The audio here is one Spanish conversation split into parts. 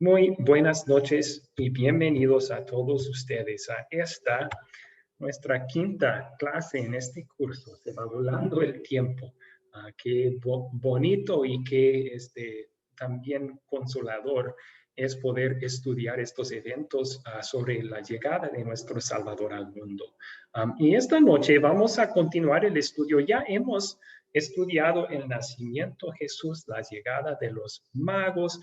Muy buenas noches y bienvenidos a todos ustedes a esta, nuestra quinta clase en este curso. Se va volando el tiempo. Qué bonito y qué también consolador es poder estudiar estos eventos sobre la llegada de nuestro Salvador al mundo. Y esta noche vamos a continuar el estudio. Ya hemos estudiado el nacimiento de Jesús, la llegada de los magos.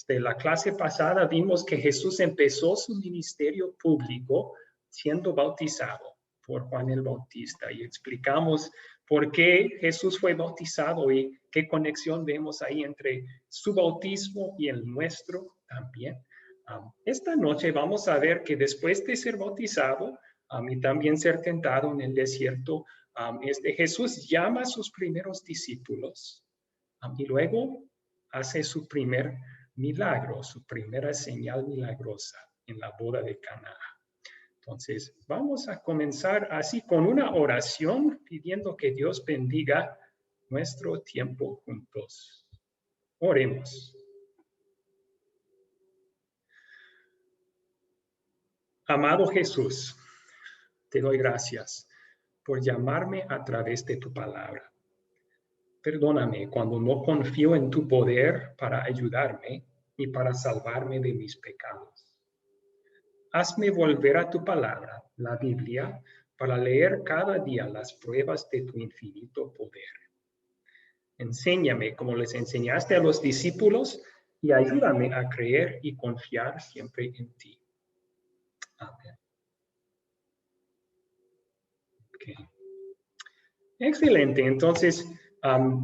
La clase pasada vimos que Jesús empezó su ministerio público siendo bautizado por Juan el Bautista y explicamos por qué Jesús fue bautizado y qué conexión vemos ahí entre su bautismo y el nuestro también. Esta noche vamos a ver que después de ser bautizado y también ser tentado en el desierto, Jesús llama a sus primeros discípulos y luego hace su primer milagro, su primera señal milagrosa en la boda de Caná. Entonces, vamos a comenzar así con una oración pidiendo que Dios bendiga nuestro tiempo juntos. Oremos. Amado Jesús, te doy gracias por llamarme a través de tu palabra. Perdóname cuando no confío en tu poder para ayudarme y para salvarme de mis pecados. Hazme volver a tu palabra, la Biblia, para leer cada día las pruebas de tu infinito poder. Enséñame como les enseñaste a los discípulos y ayúdame a creer y confiar siempre en ti. Amén. Okay. Excelente. Entonces,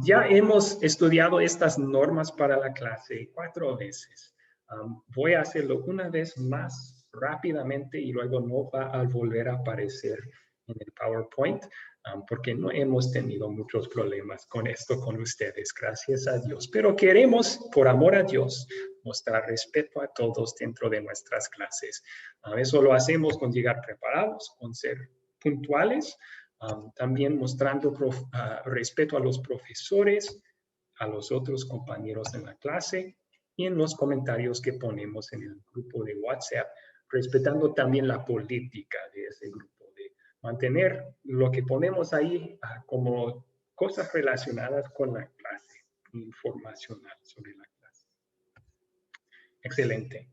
ya hemos estudiado estas normas para la clase 4 veces. Voy a hacerlo una vez más rápidamente y luego no va a volver a aparecer en el PowerPoint porque no hemos tenido muchos problemas con esto con ustedes, gracias a Dios. Pero queremos, por amor a Dios, mostrar respeto a todos dentro de nuestras clases. Eso lo hacemos con llegar preparados, con ser puntuales, también mostrando respeto a los profesores, a los otros compañeros en la clase y en los comentarios que ponemos en el grupo de WhatsApp, respetando también la política de ese grupo, de mantener lo que ponemos ahí como cosas relacionadas con la clase, informacional sobre la clase. Excelente.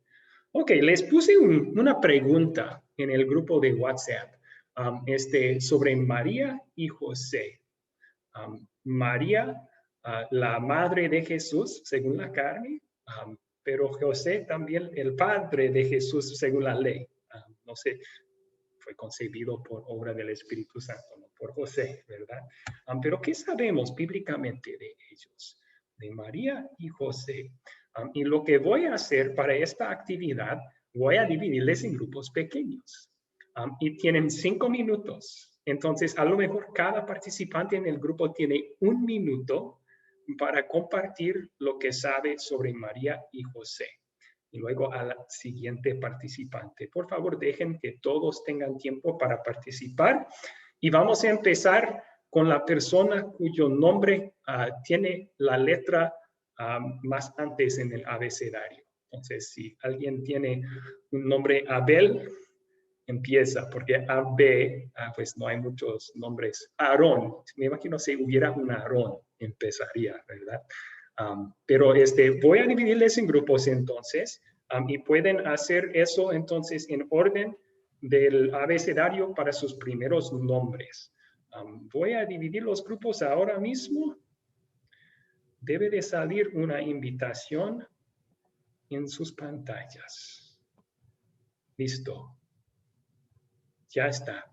Ok, les puse una pregunta en el grupo de WhatsApp sobre María y José. María, la madre de Jesús, según la carne, pero José también el padre de Jesús, según la ley. No sé, fue concebido por obra del Espíritu Santo, no por José, ¿verdad? Pero ¿qué sabemos bíblicamente de ellos? De María y José. Y lo que voy a hacer para esta actividad, voy a dividirles en grupos pequeños. Y tienen 5 minutos. Entonces, a lo mejor cada participante en el grupo tiene 1 minuto para compartir lo que sabe sobre María y José. Y luego a la siguiente participante. Por favor, dejen que todos tengan tiempo para participar. Y vamos a empezar con la persona cuyo nombre tiene la letra más antes en el abecedario. Entonces, si alguien tiene un nombre Abel, empieza, porque AB, pues no hay muchos nombres. Aarón, me imagino si hubiera un Aarón, empezaría, ¿verdad? Pero voy a dividirles en grupos entonces, y pueden hacer eso entonces en orden del abecedario para sus primeros nombres. Voy a dividir los grupos ahora mismo. Debe de salir una invitación en sus pantallas. Listo. Ya está.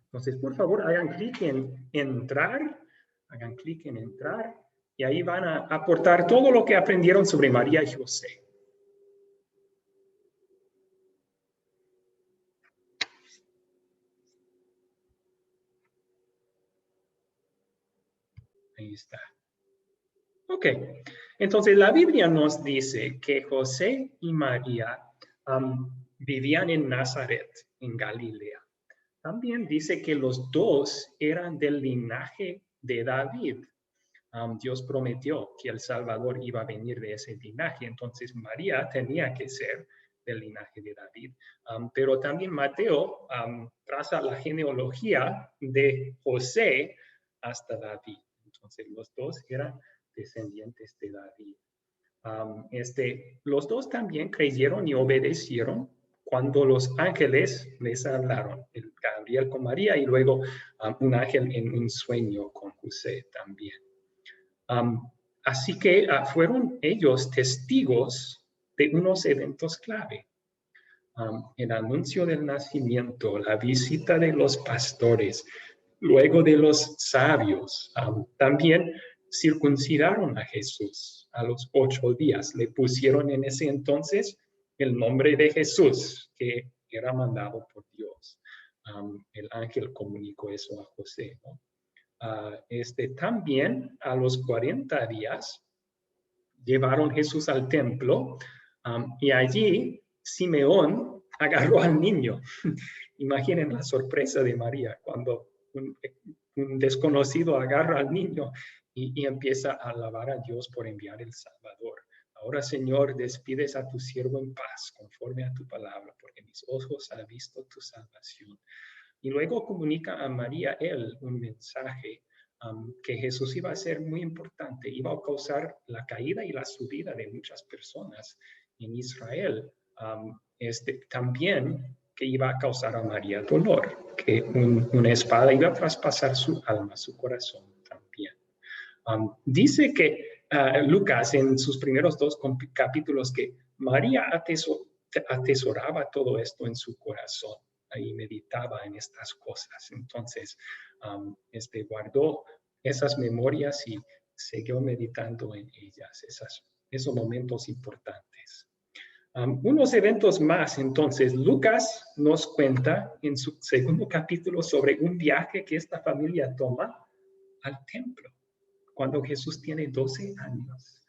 Entonces, por favor, hagan clic en entrar. Hagan clic en entrar. Y ahí van a aportar todo lo que aprendieron sobre María y José. Ahí está. Ok. Entonces, la Biblia nos dice que José y María vivían en Nazaret, en Galilea. También dice que los dos eran del linaje de David. Dios prometió que el Salvador iba a venir de ese linaje. Entonces María tenía que ser del linaje de David. Pero también Mateo traza la genealogía de José hasta David. Entonces los dos eran descendientes de David. Los dos también creyeron y obedecieron cuando los ángeles les hablaron, el Gabriel con María y luego un ángel en un sueño con José también. Así que fueron ellos testigos de unos eventos clave. El anuncio del nacimiento, la visita de los pastores, luego de los sabios. También circuncidaron a Jesús a los 8 días. Le pusieron en ese entonces el nombre de Jesús, que era mandado por Dios. El ángel comunicó eso a José, ¿no? También a los 40 días llevaron Jesús al templo y allí Simeón agarró al niño. Imaginen la sorpresa de María cuando un desconocido agarra al niño y empieza a alabar a Dios por enviar el Salvador. Ahora, Señor, despides a tu siervo en paz, conforme a tu palabra, porque mis ojos han visto tu salvación. Y luego comunica a María él un mensaje que Jesús iba a ser muy importante, iba a causar la caída y la subida de muchas personas en Israel. También que iba a causar a María dolor, que una espada iba a traspasar su alma, su corazón también. Dice que Lucas en sus primeros 2 capítulos que María atesoraba todo esto en su corazón y meditaba en estas cosas. Entonces, guardó esas memorias y siguió meditando en ellas, esos momentos importantes. Unos eventos más, entonces, Lucas nos cuenta en su segundo capítulo sobre un viaje que esta familia toma al templo cuando Jesús tiene 12 años.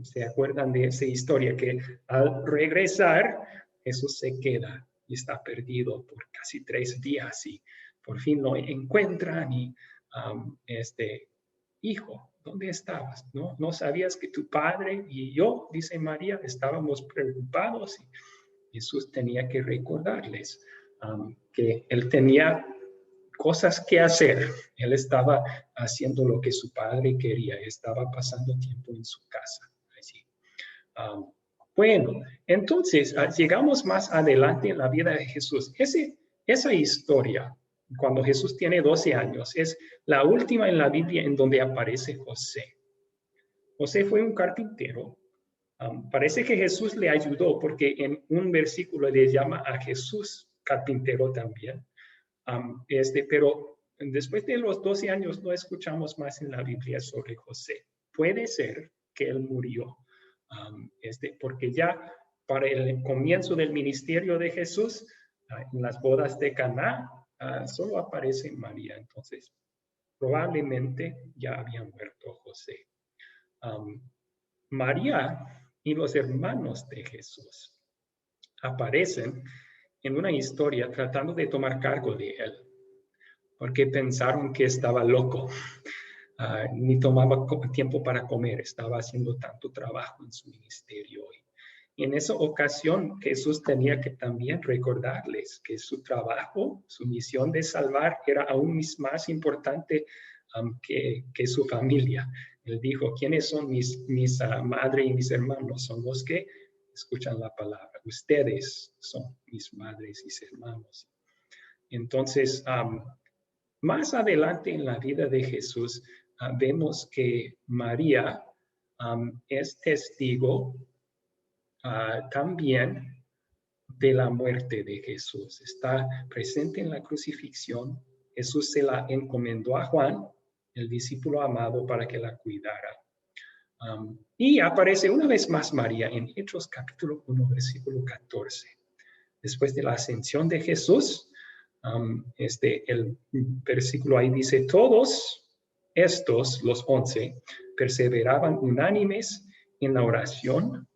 ¿Se acuerdan de esa historia? Que al regresar, Jesús se queda y está perdido por casi 3 días y por fin lo encuentran y hijo, ¿dónde estabas? ¿No sabías que tu padre y yo, dice María, estábamos preocupados? Y Jesús tenía que recordarles que él tenía cosas que hacer. Él estaba haciendo lo que su padre quería. Estaba pasando tiempo en su casa. Así. Bueno, entonces llegamos más adelante en la vida de Jesús. Esa historia, cuando Jesús tiene 12 años, es la última en la Biblia en donde aparece José. José fue un carpintero. Parece que Jesús le ayudó porque en un versículo le llama a Jesús carpintero también. Pero después de los 12 años no escuchamos más en la Biblia sobre José. Puede ser que él murió, porque ya para el comienzo del ministerio de Jesús, en las bodas de Caná, solo aparece María. Entonces, probablemente ya había muerto José. María y los hermanos de Jesús aparecen en una historia tratando de tomar cargo de él, porque pensaron que estaba loco, ni tomaba tiempo para comer, estaba haciendo tanto trabajo en su ministerio. Y en esa ocasión Jesús tenía que también recordarles que su trabajo, su misión de salvar era aún más importante que su familia. Él dijo, ¿quiénes son mis madre y mis hermanos? Son los que escuchan la palabra. Ustedes son mis madres y hermanos. Entonces, más adelante en la vida de Jesús, vemos que María es testigo también de la muerte de Jesús. Está presente en la crucifixión. Jesús se la encomendó a Juan, el discípulo amado, para que la cuidara. Y aparece una vez más María en Hechos capítulo 1, versículo 14. Después de la ascensión de Jesús, el versículo ahí dice, todos estos, los 11, perseveraban unánimes en la oración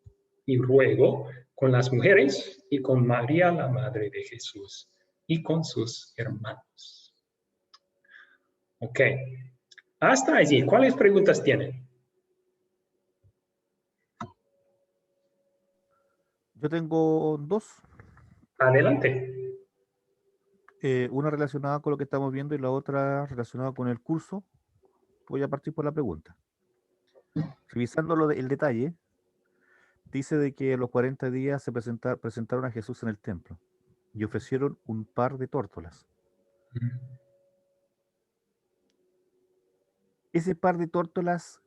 y ruego con las mujeres y con María, la madre de Jesús, y con sus hermanos. Ok. Hasta allí. ¿Cuáles preguntas tienen? Yo tengo dos. Adelante. Una relacionada con lo que estamos viendo y la otra relacionada con el curso. Voy a partir por la pregunta. Revisando el detalle, dice de que a los 40 días se presentaron a Jesús en el templo y ofrecieron un par de tórtolas. Ese par de tórtolas,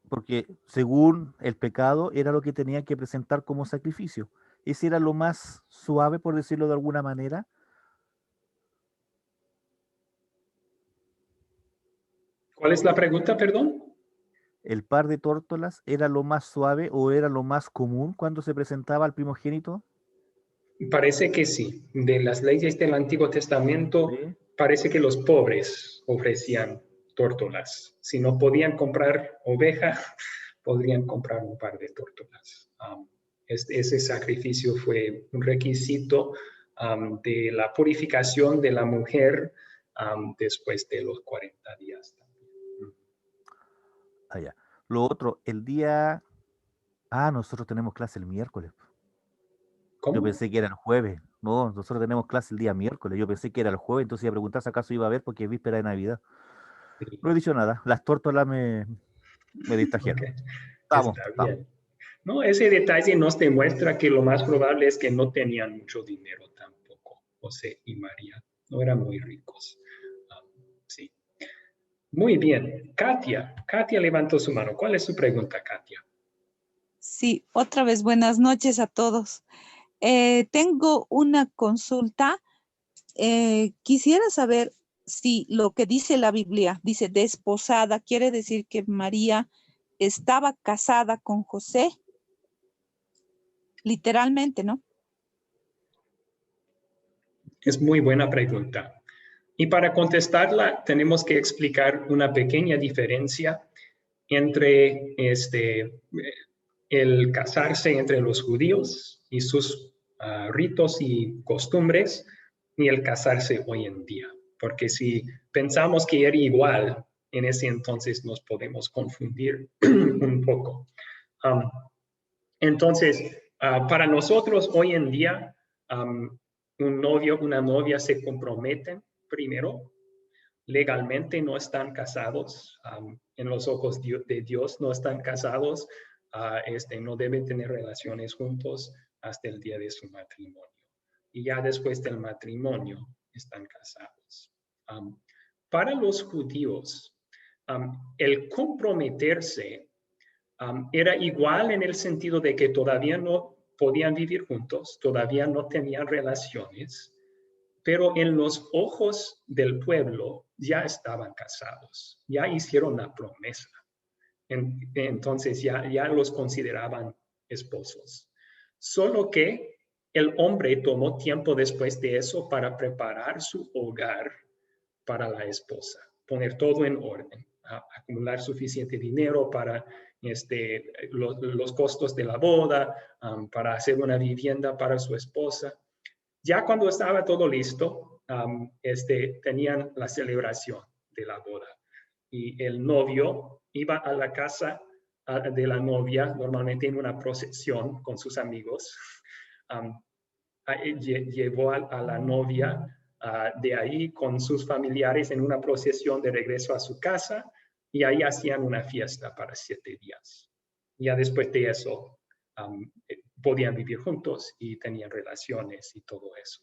porque según el pecado era lo que tenía que presentar como sacrificio. Ese era lo más suave, por decirlo de alguna manera. ¿Cuál es la pregunta, perdón? El par de tórtolas era lo más suave o era lo más común cuando se presentaba al primogénito. Parece que sí. De las leyes del Antiguo Testamento, ¿Sí? parece que los pobres ofrecían tórtolas. Si no podían comprar oveja, podrían comprar un par de tórtolas. Ese sacrificio fue un requisito de la purificación de la mujer después de los 40 días. Allá. Lo otro, el día... Ah, nosotros tenemos clase el miércoles. Yo ¿Cómo? pensé que era el jueves. No, nosotros tenemos clase el día miércoles. Yo pensé que era el jueves, entonces iba a preguntar si acaso iba a ver porque es víspera de Navidad. No he dicho nada. Las tórtolas me Ok, distrajeron. Vamos, está vamos. bien. No, ese detalle nos demuestra que lo más probable es que no tenían mucho dinero tampoco, José y María. No eran muy ricos. Ah, sí. Muy bien. Katia levantó su mano. ¿Cuál es su pregunta, Katia? Sí, otra vez buenas noches a todos. Tengo una consulta. Quisiera saber si lo que dice la Biblia, dice desposada, quiere decir que María estaba casada con José, literalmente, ¿no? Es muy buena pregunta. Y para contestarla, tenemos que explicar una pequeña diferencia entre el casarse entre los judíos y sus ritos y costumbres y el casarse hoy en día. Porque si pensamos que era igual, en ese entonces nos podemos confundir un poco. Um, entonces, para nosotros hoy en día, un novio, una novia se comprometen primero legalmente, no están casados, en los ojos de Dios no están casados, no deben tener relaciones juntos hasta el día de su matrimonio. Y ya después del matrimonio están casados. Para los judíos, el comprometerse era igual en el sentido de que todavía no podían vivir juntos, todavía no tenían relaciones, pero en los ojos del pueblo ya estaban casados, ya hicieron la promesa. Entonces ya los consideraban esposos. Solo que el hombre tomó tiempo después de eso para preparar su hogar para la esposa, poner todo en orden, acumular suficiente dinero para los costos de la boda, para hacer una vivienda para su esposa. Ya cuando estaba todo listo, tenían la celebración de la boda y el novio iba a la casa de la novia, normalmente en una procesión con sus amigos. Um, Llevó a la novia de ahí con sus familiares en una procesión de regreso a su casa y ahí hacían una fiesta para 7 días. Ya después de eso, podían vivir juntos y tenían relaciones y todo eso.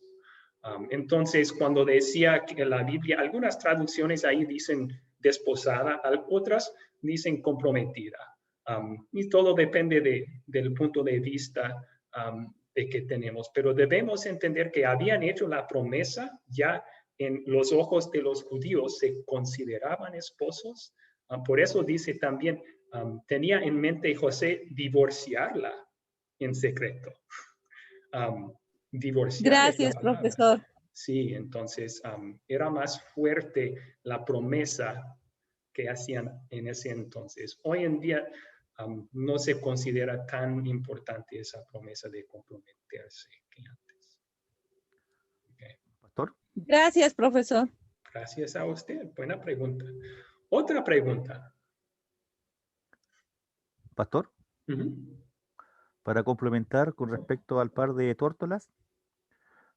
Entonces, cuando decía que la Biblia, algunas traducciones ahí dicen desposada, otras dicen comprometida. Y todo depende del punto de vista de que tenemos, pero debemos entender que habían hecho la promesa, ya en los ojos de los judíos se consideraban esposos. Por eso dice también, tenía en mente José divorciarla en secreto. Divorciar es la Gracias, palabra. profesor. Sí, entonces era más fuerte la promesa que hacían en ese entonces. Hoy en día no se considera tan importante esa promesa de comprometerse que antes. Okay. Pastor. Gracias, profesor. Gracias a usted. Buena pregunta. Otra pregunta. Pastor, Ujú. para complementar con respecto al par de tórtolas,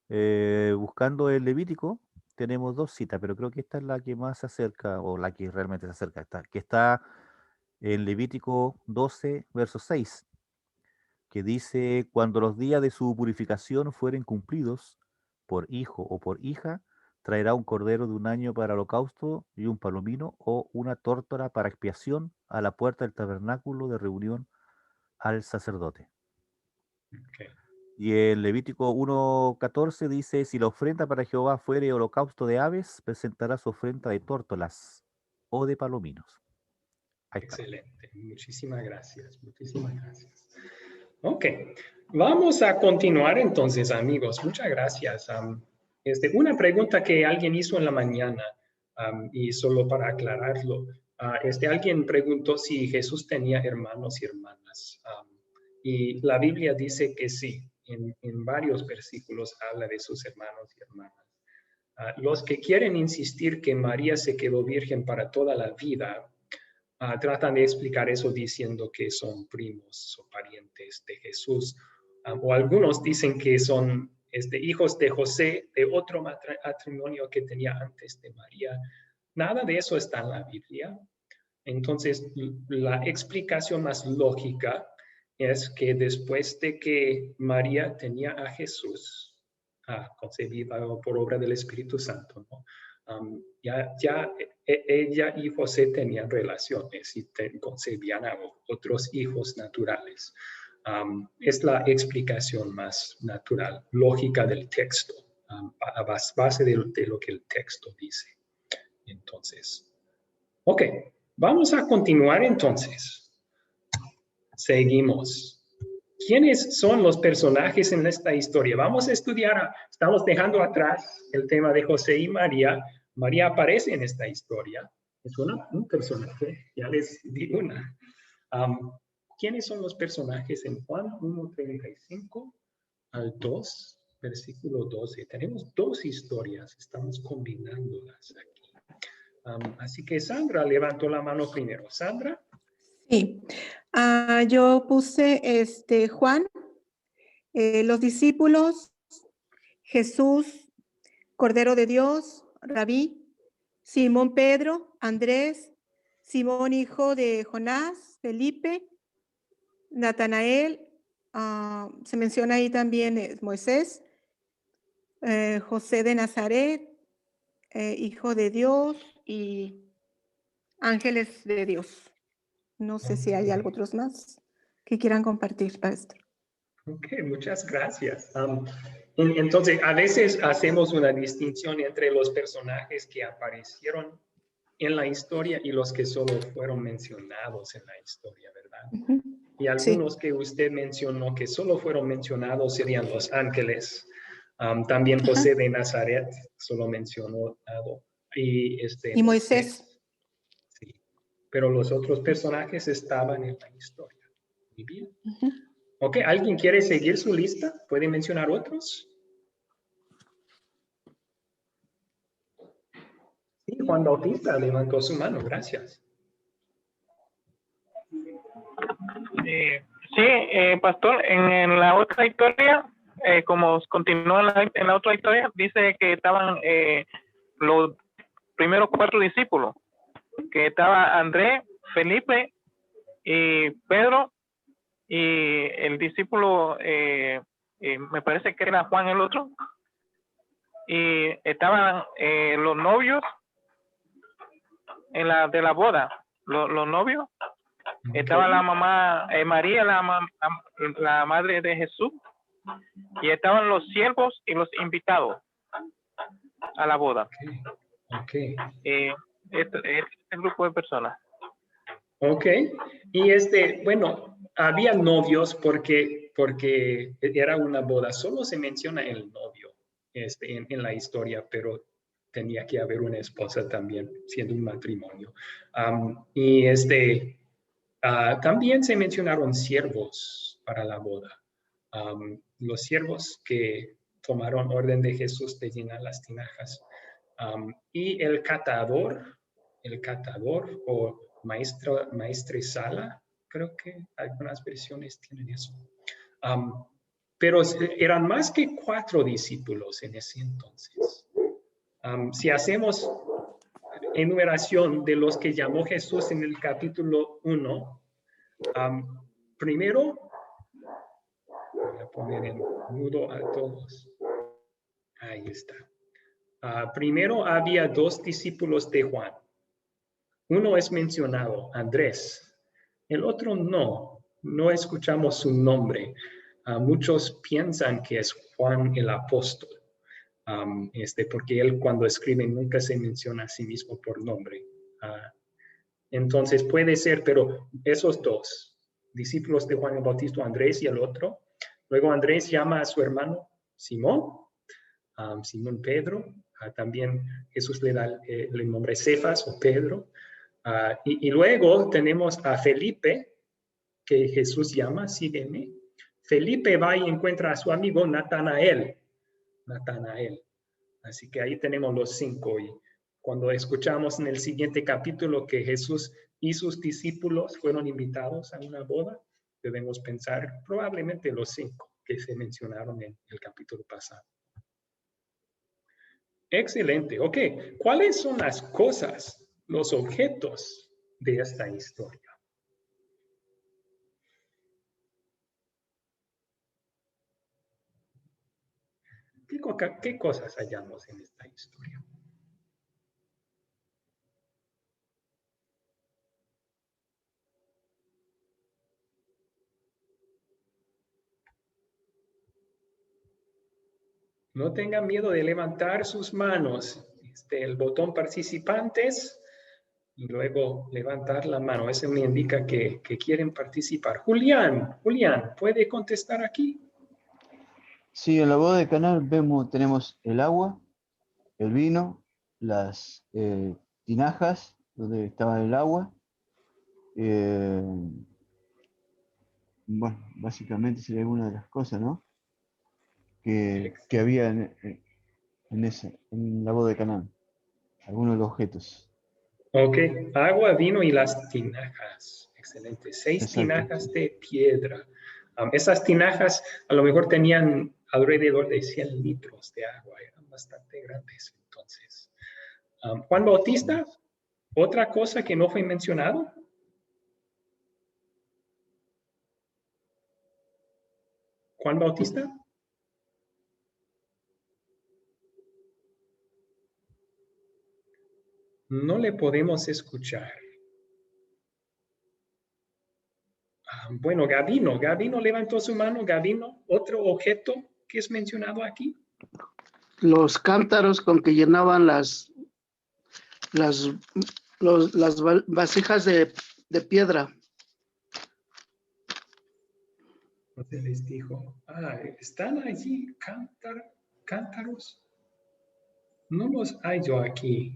buscando el Levítico, tenemos dos citas, pero creo que esta es la que más se acerca, o la que realmente se acerca, que está en Levítico 12, verso 6, que dice, cuando los días de su purificación fueren cumplidos, por hijo o por hija, traerá un cordero de un año para holocausto y un palomino o una tórtola para expiación a la puerta del tabernáculo de reunión al sacerdote. Ok. Y el Levítico 1:14 dice, si la ofrenda para Jehová fuere holocausto de aves, presentará su ofrenda de tórtolas o de palominos. Ahí está. Excelente. Muchísimas gracias. Muchísimas gracias. Ok. Vamos a continuar entonces, amigos. Muchas gracias. Una pregunta que alguien hizo en la mañana, y solo para aclararlo, alguien preguntó si Jesús tenía hermanos y hermanas. Y la Biblia dice que sí. En varios versículos habla de sus hermanos y hermanas. Los que quieren insistir que María se quedó virgen para toda la vida, tratan de explicar eso diciendo que son primos o parientes de Jesús. O algunos dicen que son hijos de José, de otro matrimonio que tenía antes de María. Nada de eso está en la Biblia. Entonces, la explicación más lógica es que después de que María tenía a Jesús, concebido por obra del Espíritu Santo, ¿no? Ya ella y José tenían relaciones y concebían a otros hijos naturales. Es la explicación más natural, lógica del texto, a base de lo que el texto dice. Entonces, ok, vamos a continuar entonces. Seguimos. ¿Quiénes son los personajes en esta historia? Vamos a estudiar, estamos dejando atrás el tema de José y María. María aparece en esta historia. Es un personaje, ya les di una. ¿Quiénes son los personajes en Juan 1:35 al 2, versículo 12? Tenemos dos historias, estamos combinándolas aquí. Así que Sandra levantó la mano primero. Sandra. Sí, yo puse Juan, los discípulos, Jesús, Cordero de Dios, Rabí, Simón Pedro, Andrés, Simón hijo de Jonás, Felipe, Natanael, se menciona ahí también Moisés, José de Nazaret, hijo de Dios y ángeles de Dios. No sé si hay algo otros más que quieran compartir, Pastor. Ok, muchas gracias. Entonces, a veces hacemos una distinción entre los personajes que aparecieron en la historia y los que solo fueron mencionados en la historia, ¿verdad? Y algunos que usted mencionó que solo fueron mencionados serían los ángeles. También José de Nazaret solo mencionado. Y Moisés. Sí, pero los otros personajes estaban en la historia. Muy bien. Ok, ¿alguien quiere seguir su lista? ¿Puede mencionar otros? Sí, Juan Bautista levantó su mano, gracias. Pastor, en la otra historia, como continúa en la otra historia, dice que estaban los primeros 4 discípulos, que estaba Andrés, Felipe y Pedro, y el discípulo, me parece que era Juan el otro, y estaban los novios de la boda, los novios. Estaba la mamá María, la madre de Jesús, y estaban los siervos y los invitados a la boda. Ok. Este grupo de personas. Ok. Y bueno, había novios porque era una boda. Solo se menciona el novio en la historia, pero tenía que haber una esposa también, siendo un matrimonio. Y también se mencionaron siervos para la boda. Los siervos que tomaron orden de Jesús de llenar las tinajas. Y el catador el catador o maestresala, creo que algunas versiones tienen eso. Pero eran más que 4 discípulos en ese entonces. Si hacemos enumeración de los que llamó Jesús en el capítulo 1, primero, voy a poner en mudo a todos. Ahí está. Primero había 2 discípulos de Juan. Uno es mencionado, Andrés. El otro no escuchamos su nombre. Muchos piensan que es Juan el apóstol, porque él cuando escribe nunca se menciona a sí mismo por nombre. Entonces puede ser, pero esos 2 discípulos de Juan el Bautista, Andrés y el otro. Luego Andrés llama a su hermano Simón, Simón Pedro. También Jesús le da el nombre Cefas o Pedro. Y luego tenemos a Felipe, que Jesús llama, sígueme. Felipe va y encuentra a su amigo Natanael. Así que ahí tenemos los 5. Y cuando escuchamos en el siguiente capítulo que Jesús y sus discípulos fueron invitados a una boda, debemos pensar probablemente los 5 que se mencionaron en el capítulo pasado. Excelente. Ok, ¿cuáles son las cosas, los objetos de esta historia? ¿Qué cosas hallamos en esta historia? No tengan miedo de levantar sus manos. El botón participantes y luego levantar la mano. Eso me indica que quieren participar. Julián, ¿puede contestar aquí? Sí, en la boda de Caná tenemos el agua, el vino, las tinajas donde estaba el agua. Bueno, básicamente sería alguna de las cosas, ¿no? Que había en la boda de Caná. Algunos de los objetos. Ok, agua, vino y las tinajas. Excelente. 6 Exacto. tinajas de piedra. Esas tinajas a lo mejor tenían alrededor de 100 litros de agua. Eran bastante grandes entonces. Juan Bautista, ¿otra cosa que no fue mencionado? Juan Bautista. No le podemos escuchar. Bueno, Gabino levantó su mano. Gabino, otro objeto que es mencionado aquí. Los cántaros con que llenaban las vasijas de piedra. Entonces les dijo, ¿están allí cántaros? No los hallo aquí.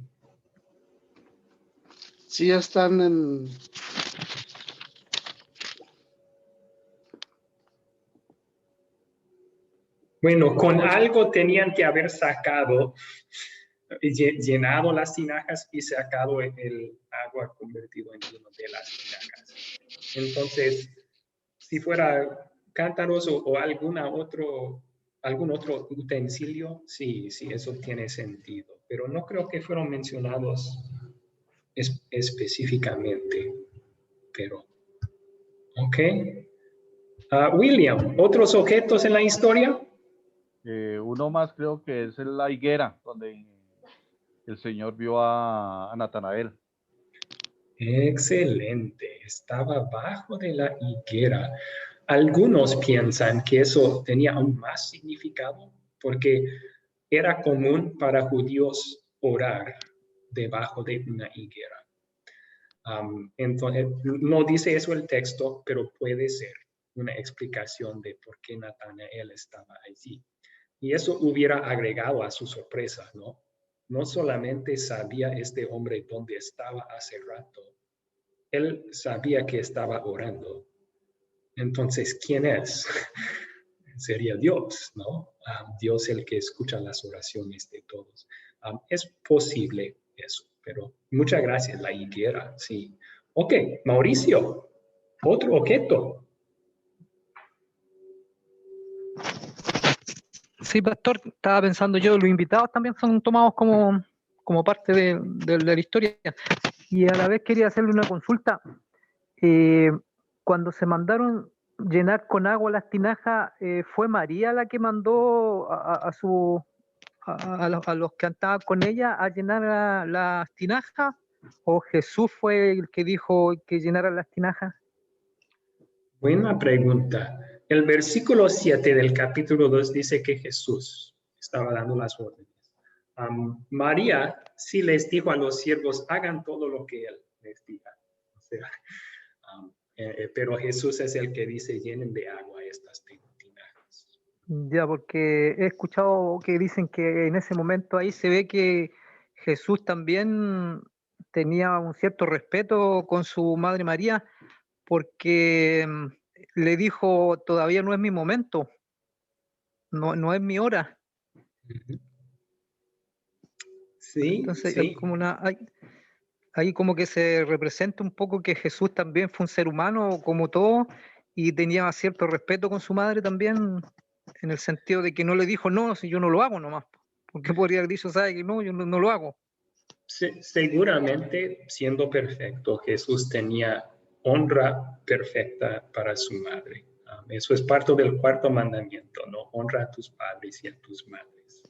Sí, están en... Bueno, con algo tenían que haber sacado, llenado las tinajas y sacado el agua convertido en vino de las tinajas. Entonces, si fuera cántaros o algún otro utensilio, sí, eso tiene sentido. Pero no creo que fueron mencionados específicamente. Pero, ok. William, ¿otros objetos en la historia? Uno más creo que es la higuera, donde el Señor vio a Natanael. Excelente, estaba abajo de la higuera. Algunos piensan que eso tenía aún más significado porque era común para judíos orar debajo de una higuera. Entonces, no dice eso el texto, pero puede ser una explicación de por qué Natanael estaba allí. Y eso hubiera agregado a su sorpresa, ¿no? No solamente sabía este hombre dónde estaba hace rato, él sabía que estaba orando. Entonces, ¿quién es? Sería Dios, ¿no? Dios el que escucha las oraciones de todos. Es posible eso. pero muchas gracias, la higuera, sí. Ok, Mauricio, otro objeto. Sí, pastor, estaba pensando yo, los invitados también son tomados como parte de la historia. Y a la vez quería hacerle una consulta. Cuando se mandaron llenar con agua las tinajas, ¿fue María la que mandó a los que andaban con ella a llenar las tinajas? ¿O Jesús fue el que dijo que llenaran las tinajas? Buena pregunta. El versículo 7 del capítulo 2 dice que Jesús estaba dando las órdenes. María sí les dijo a los siervos, hagan todo lo que él les diga. O sea, pero Jesús es el que dice, llenen de agua estas tinajas. Ya, porque he escuchado que dicen que en ese momento ahí se ve que Jesús también tenía un cierto respeto con su madre María, porque le dijo, todavía no es mi momento, no es mi hora. Sí, Entonces sí. hay como ahí como que se representa un poco que Jesús también fue un ser humano como todo y tenía cierto respeto con su madre también, en el sentido de que no le dijo, no, si yo no lo hago nomás, porque podría haber dicho, ¿sabe que no, yo no lo hago? Seguramente, siendo perfecto, Jesús tenía honra perfecta para su madre. Eso es parte del cuarto mandamiento, ¿no? Honra a tus padres y a tus madres.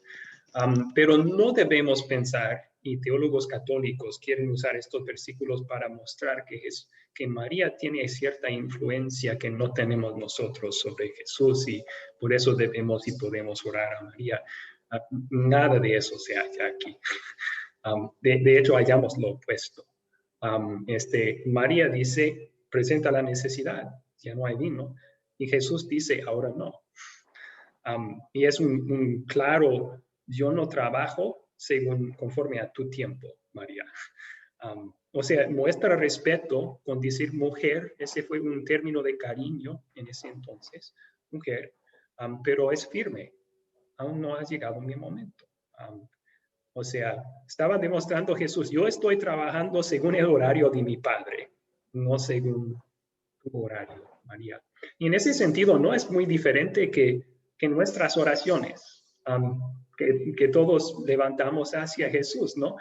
Pero no debemos pensar, y teólogos católicos quieren usar estos versículos para mostrar que María tiene cierta influencia que no tenemos nosotros sobre Jesús y por eso debemos y podemos orar a María. Nada de eso se halla aquí. De hecho, hallamos lo opuesto. María dice, presenta la necesidad, ya no hay vino, y Jesús dice, ahora no. Y es un claro, yo no trabajo conforme a tu tiempo, María. O sea, muestra respeto con decir mujer, ese fue un término de cariño en ese entonces, mujer, pero es firme, aún no ha llegado mi momento. O sea, estaba demostrando Jesús, yo estoy trabajando según el horario de mi padre, no según tu horario, María. Y en ese sentido no es muy diferente que nuestras oraciones, que todos levantamos hacia Jesús, ¿no?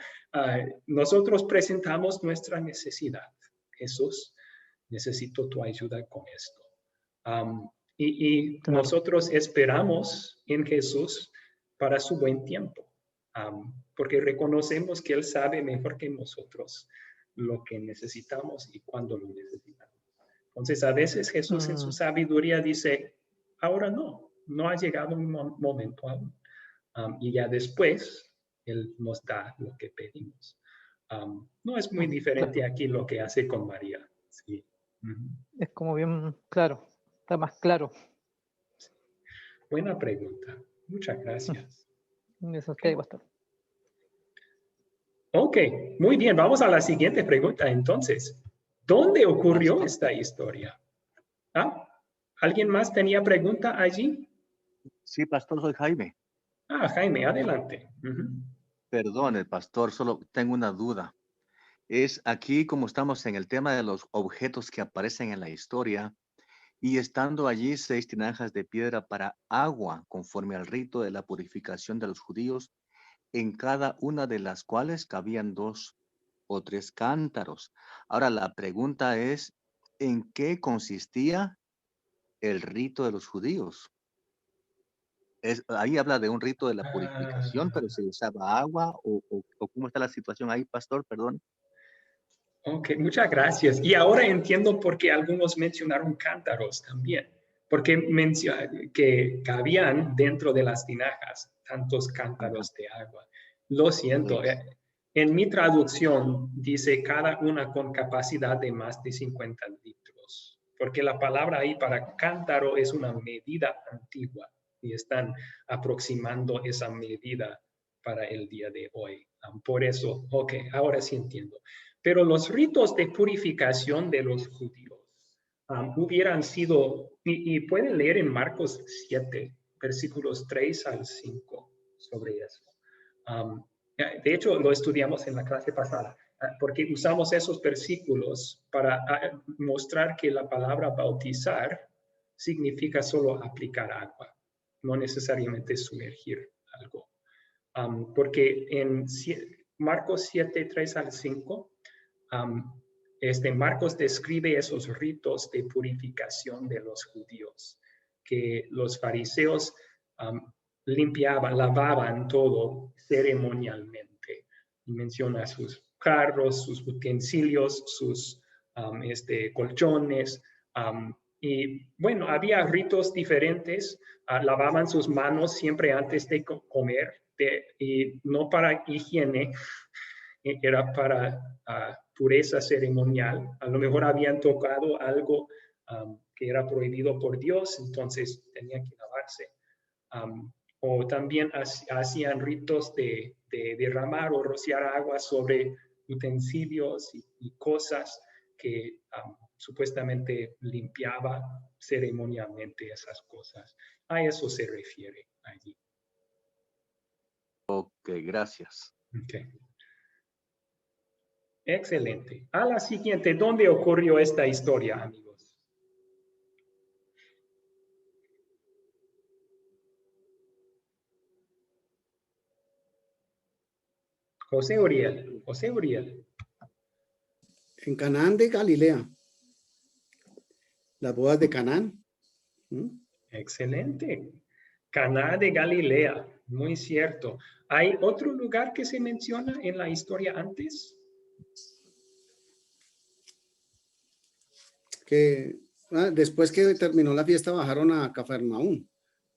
Nosotros presentamos nuestra necesidad. Jesús, necesito tu ayuda con esto. Y Claro. nosotros esperamos en Jesús para su buen tiempo. Porque reconocemos que Él sabe mejor que nosotros lo que necesitamos y cuándo lo necesitamos. Entonces, a veces Jesús en su sabiduría dice, ahora no ha llegado un momento aún. Y ya después, Él nos da lo que pedimos. No es muy diferente aquí lo que hace con María. Sí. Es como bien claro, está más claro. Buena pregunta. Muchas gracias. Eso está ahí, pastor. Ok, muy bien. Vamos a la siguiente pregunta entonces. ¿Dónde ocurrió esta historia? ¿Alguien más tenía pregunta allí? Sí, pastor, soy Jaime. Jaime, adelante. Perdone, pastor, solo tengo una duda. Es aquí como estamos en el tema de los objetos que aparecen en la historia y estando allí 6 tinajas de piedra para agua conforme al rito de la purificación de los judíos, en cada una de las cuales cabían 2 o 3 cántaros. Ahora la pregunta es, ¿en qué consistía el rito de los judíos? Ahí habla de un rito de la purificación, pero ¿se usaba agua o cómo está la situación ahí, pastor? Perdón. Ok, muchas gracias. Y ahora entiendo por qué algunos mencionaron cántaros también, porque que cabían dentro de las tinajas tantos cántaros de agua. Lo siento, en mi traducción dice cada una con capacidad de más de 50 litros, porque la palabra ahí para cántaro es una medida antigua y están aproximando esa medida para el día de hoy. Por eso, ok, ahora sí entiendo. Pero los ritos de purificación de los judíos hubieran sido, y pueden leer en Marcos 7, versículos 3 al 5 sobre eso. De hecho, lo estudiamos en la clase pasada, porque usamos esos versículos para mostrar que la palabra bautizar significa solo aplicar agua, no necesariamente sumergir algo. Porque en Marcos 7, 3 al 5, Marcos describe esos ritos de purificación de los judíos, que los fariseos limpiaban, lavaban todo ceremonialmente. Y menciona sus carros, sus utensilios, sus colchones. Y bueno, había ritos diferentes. Lavaban sus manos siempre antes de comer, y no para higiene, era para pureza ceremonial. A lo mejor habían tocado algo que era prohibido por Dios, entonces tenían que lavarse. O también hacían ritos de derramar o rociar agua sobre utensilios y cosas que supuestamente limpiaba ceremonialmente esas cosas. A eso se refiere allí. Ok, gracias. Okay. Excelente. A la siguiente, ¿dónde ocurrió esta historia, amigos? José Uriel. José Uriel. En Canaán de Galilea. Las bodas de Canaán. Excelente. Caná de Galilea. Muy cierto. ¿Hay otro lugar que se menciona en la historia antes? Que después que terminó la fiesta bajaron a Cafarnaúm,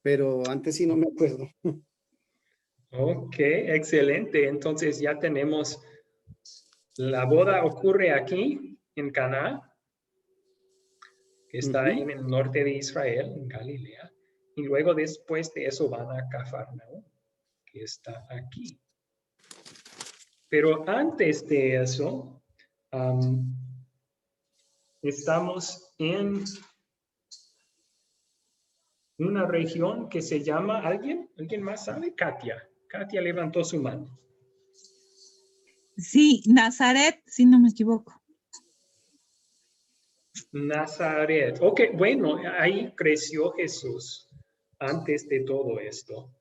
pero antes sí no me acuerdo. Ok, excelente. Entonces ya tenemos, la boda ocurre aquí en Caná, que está en el norte de Israel, en Galilea, y luego después de eso van a Cafarnaúm, que está aquí. Pero antes de eso, estamos en una región que se llama, ¿alguien más sabe? Katia. Katia levantó su mano. Sí, Nazaret, si no me equivoco. Nazaret. Ok, bueno, ahí creció Jesús antes de todo esto.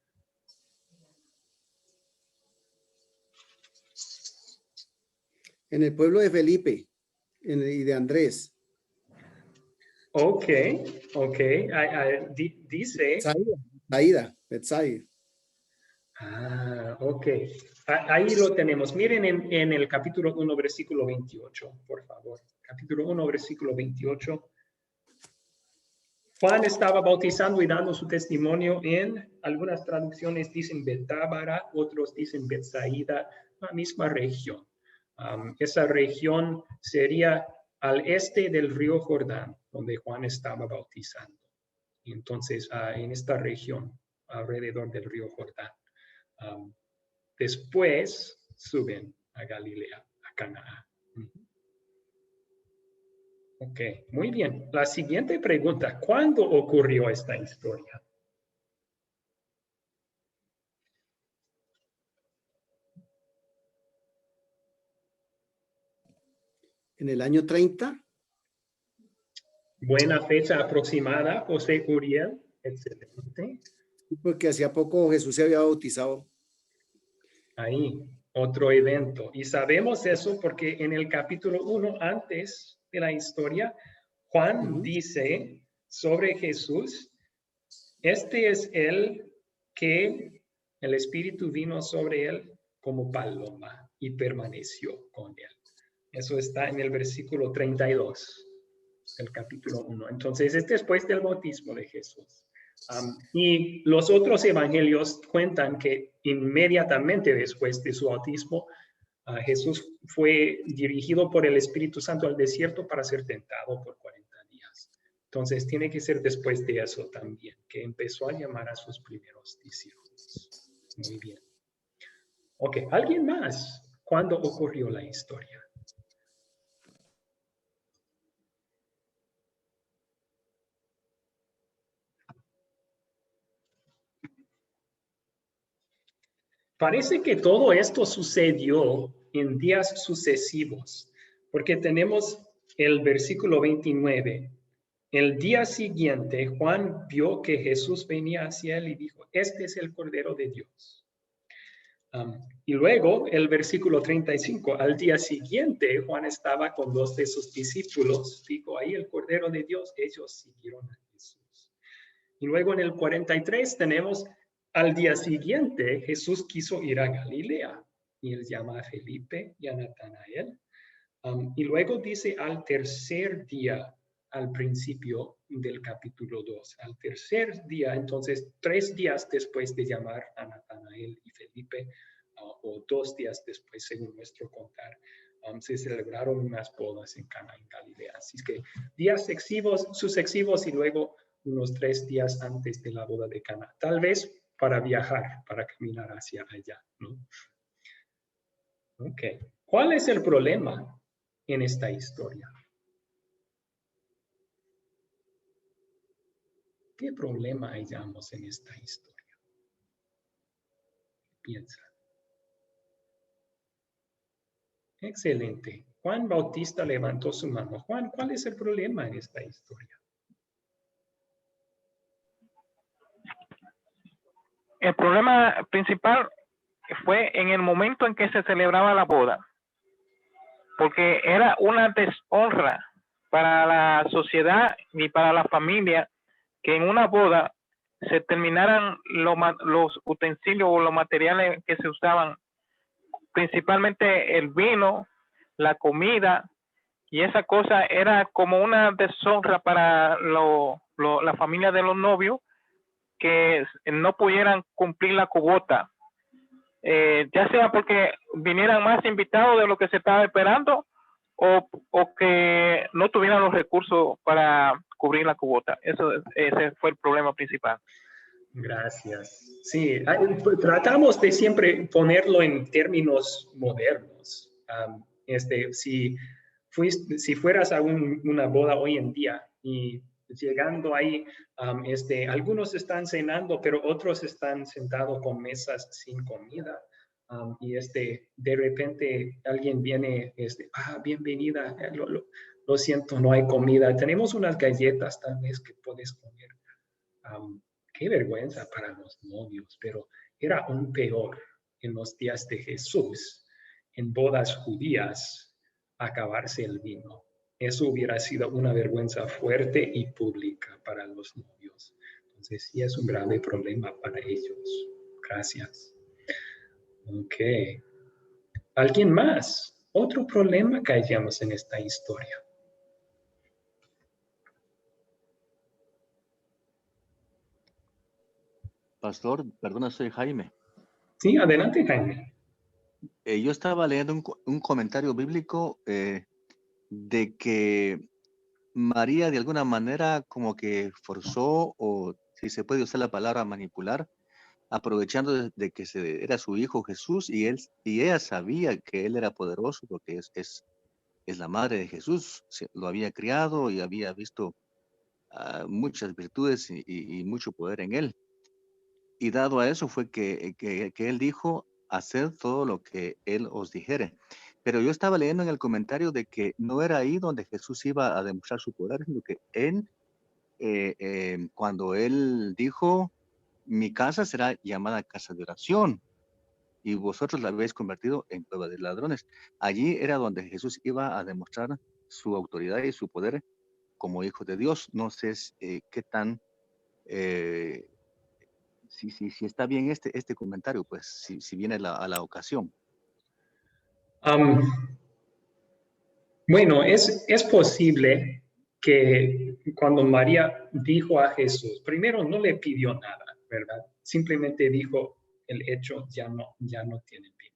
En el pueblo de Felipe y de Andrés. Ok. Dice... Betsaida. Ok. Ahí lo tenemos. Miren en el capítulo 1, versículo 28, por favor. Capítulo 1, versículo 28. Juan estaba bautizando y dando su testimonio en, algunas traducciones dicen Betábara, otros dicen Betsaida, la misma región. Esa región sería al este del río Jordán, donde Juan estaba bautizando. Entonces, en esta región, alrededor del río Jordán. Después suben a Galilea, a Canaán. Ok, muy bien. La siguiente pregunta, ¿cuándo ocurrió esta historia? En el año 30. Buena fecha aproximada, José Uriel. Excelente. Porque hacía poco Jesús se había bautizado. Ahí, otro evento. Y sabemos eso porque en el capítulo 1, antes de la historia, Juan dice sobre Jesús, este es el que el Espíritu vino sobre él como paloma y permaneció con él. Eso está en el versículo 32 del capítulo 1. Entonces, es después del bautismo de Jesús. Y los otros evangelios cuentan que inmediatamente después de su bautismo, Jesús fue dirigido por el Espíritu Santo al desierto para ser tentado por 40 días. Entonces, tiene que ser después de eso también, que empezó a llamar a sus primeros discípulos. Muy bien. Ok, ¿alguien más? ¿Cuándo ocurrió la historia? Parece que todo esto sucedió en días sucesivos, porque tenemos el versículo 29. El día siguiente, Juan vio que Jesús venía hacia él y dijo, este es el Cordero de Dios. Y luego el versículo 35, al día siguiente, Juan estaba con dos de sus discípulos, dijo, ahí el Cordero de Dios, ellos siguieron a Jesús. Y luego en el 43 tenemos, al día siguiente, Jesús quiso ir a Galilea, y él llama a Felipe y a Natanael. Y luego dice al tercer día, al principio del capítulo 2, al tercer día, entonces 3 días después de llamar a Natanael y Felipe, o 2 días después, según nuestro contar, se celebraron unas bodas en Cana, en Galilea. Así que días sucesivos y luego unos 3 días antes de la boda de Cana. Tal vez para viajar, para caminar hacia allá, ¿no? Ok. ¿Cuál es el problema en esta historia? ¿Qué problema hallamos en esta historia? Piensa. Excelente. Juan Bautista levantó su mano. Juan, ¿cuál es el problema en esta historia? El problema principal fue en el momento en que se celebraba la boda, porque era una deshonra para la sociedad y para la familia que en una boda se terminaran los utensilios o los materiales que se usaban, principalmente el vino, la comida, y esa cosa era como una deshonra para la familia de los novios, que no pudieran cumplir la cuota, ya sea porque vinieran más invitados de lo que se estaba esperando o que no tuvieran los recursos para cubrir la cuota. Ese fue el problema principal. Gracias. Sí, tratamos de siempre ponerlo en términos modernos. Si fueras a una boda hoy en día y llegando ahí, algunos están cenando, pero otros están sentados con mesas sin comida. Y de repente alguien viene, bienvenida, lo siento, no hay comida. Tenemos unas galletas tal vez que puedes comer. Qué vergüenza para los novios, pero era aún peor en los días de Jesús, en bodas judías, acabarse el vino. Eso hubiera sido una vergüenza fuerte y pública para los novios. Entonces, sí es un grave problema para ellos. Gracias. Ok. ¿Alguien más? Otro problema que hallamos en esta historia. Pastor, perdona, soy Jaime. Sí, adelante, Jaime. Yo estaba leyendo un comentario bíblico de que María de alguna manera como que forzó, o si se puede usar la palabra manipular, aprovechando de que era su hijo Jesús y ella sabía que él era poderoso porque es la madre de Jesús, lo había criado y había visto muchas virtudes y mucho poder en él. Y dado a eso fue que él dijo, haced todo lo que él os dijere. Pero yo estaba leyendo en el comentario de que no era ahí donde Jesús iba a demostrar su poder, sino que cuando él dijo, mi casa será llamada casa de oración y vosotros la habéis convertido en cueva de ladrones. Allí era donde Jesús iba a demostrar su autoridad y su poder como hijo de Dios. No sé qué tan... Si está bien este comentario, pues si viene a la ocasión. Bueno, es posible que cuando María dijo a Jesús, primero no le pidió nada, ¿verdad? Simplemente dijo, el hecho ya no tiene fin.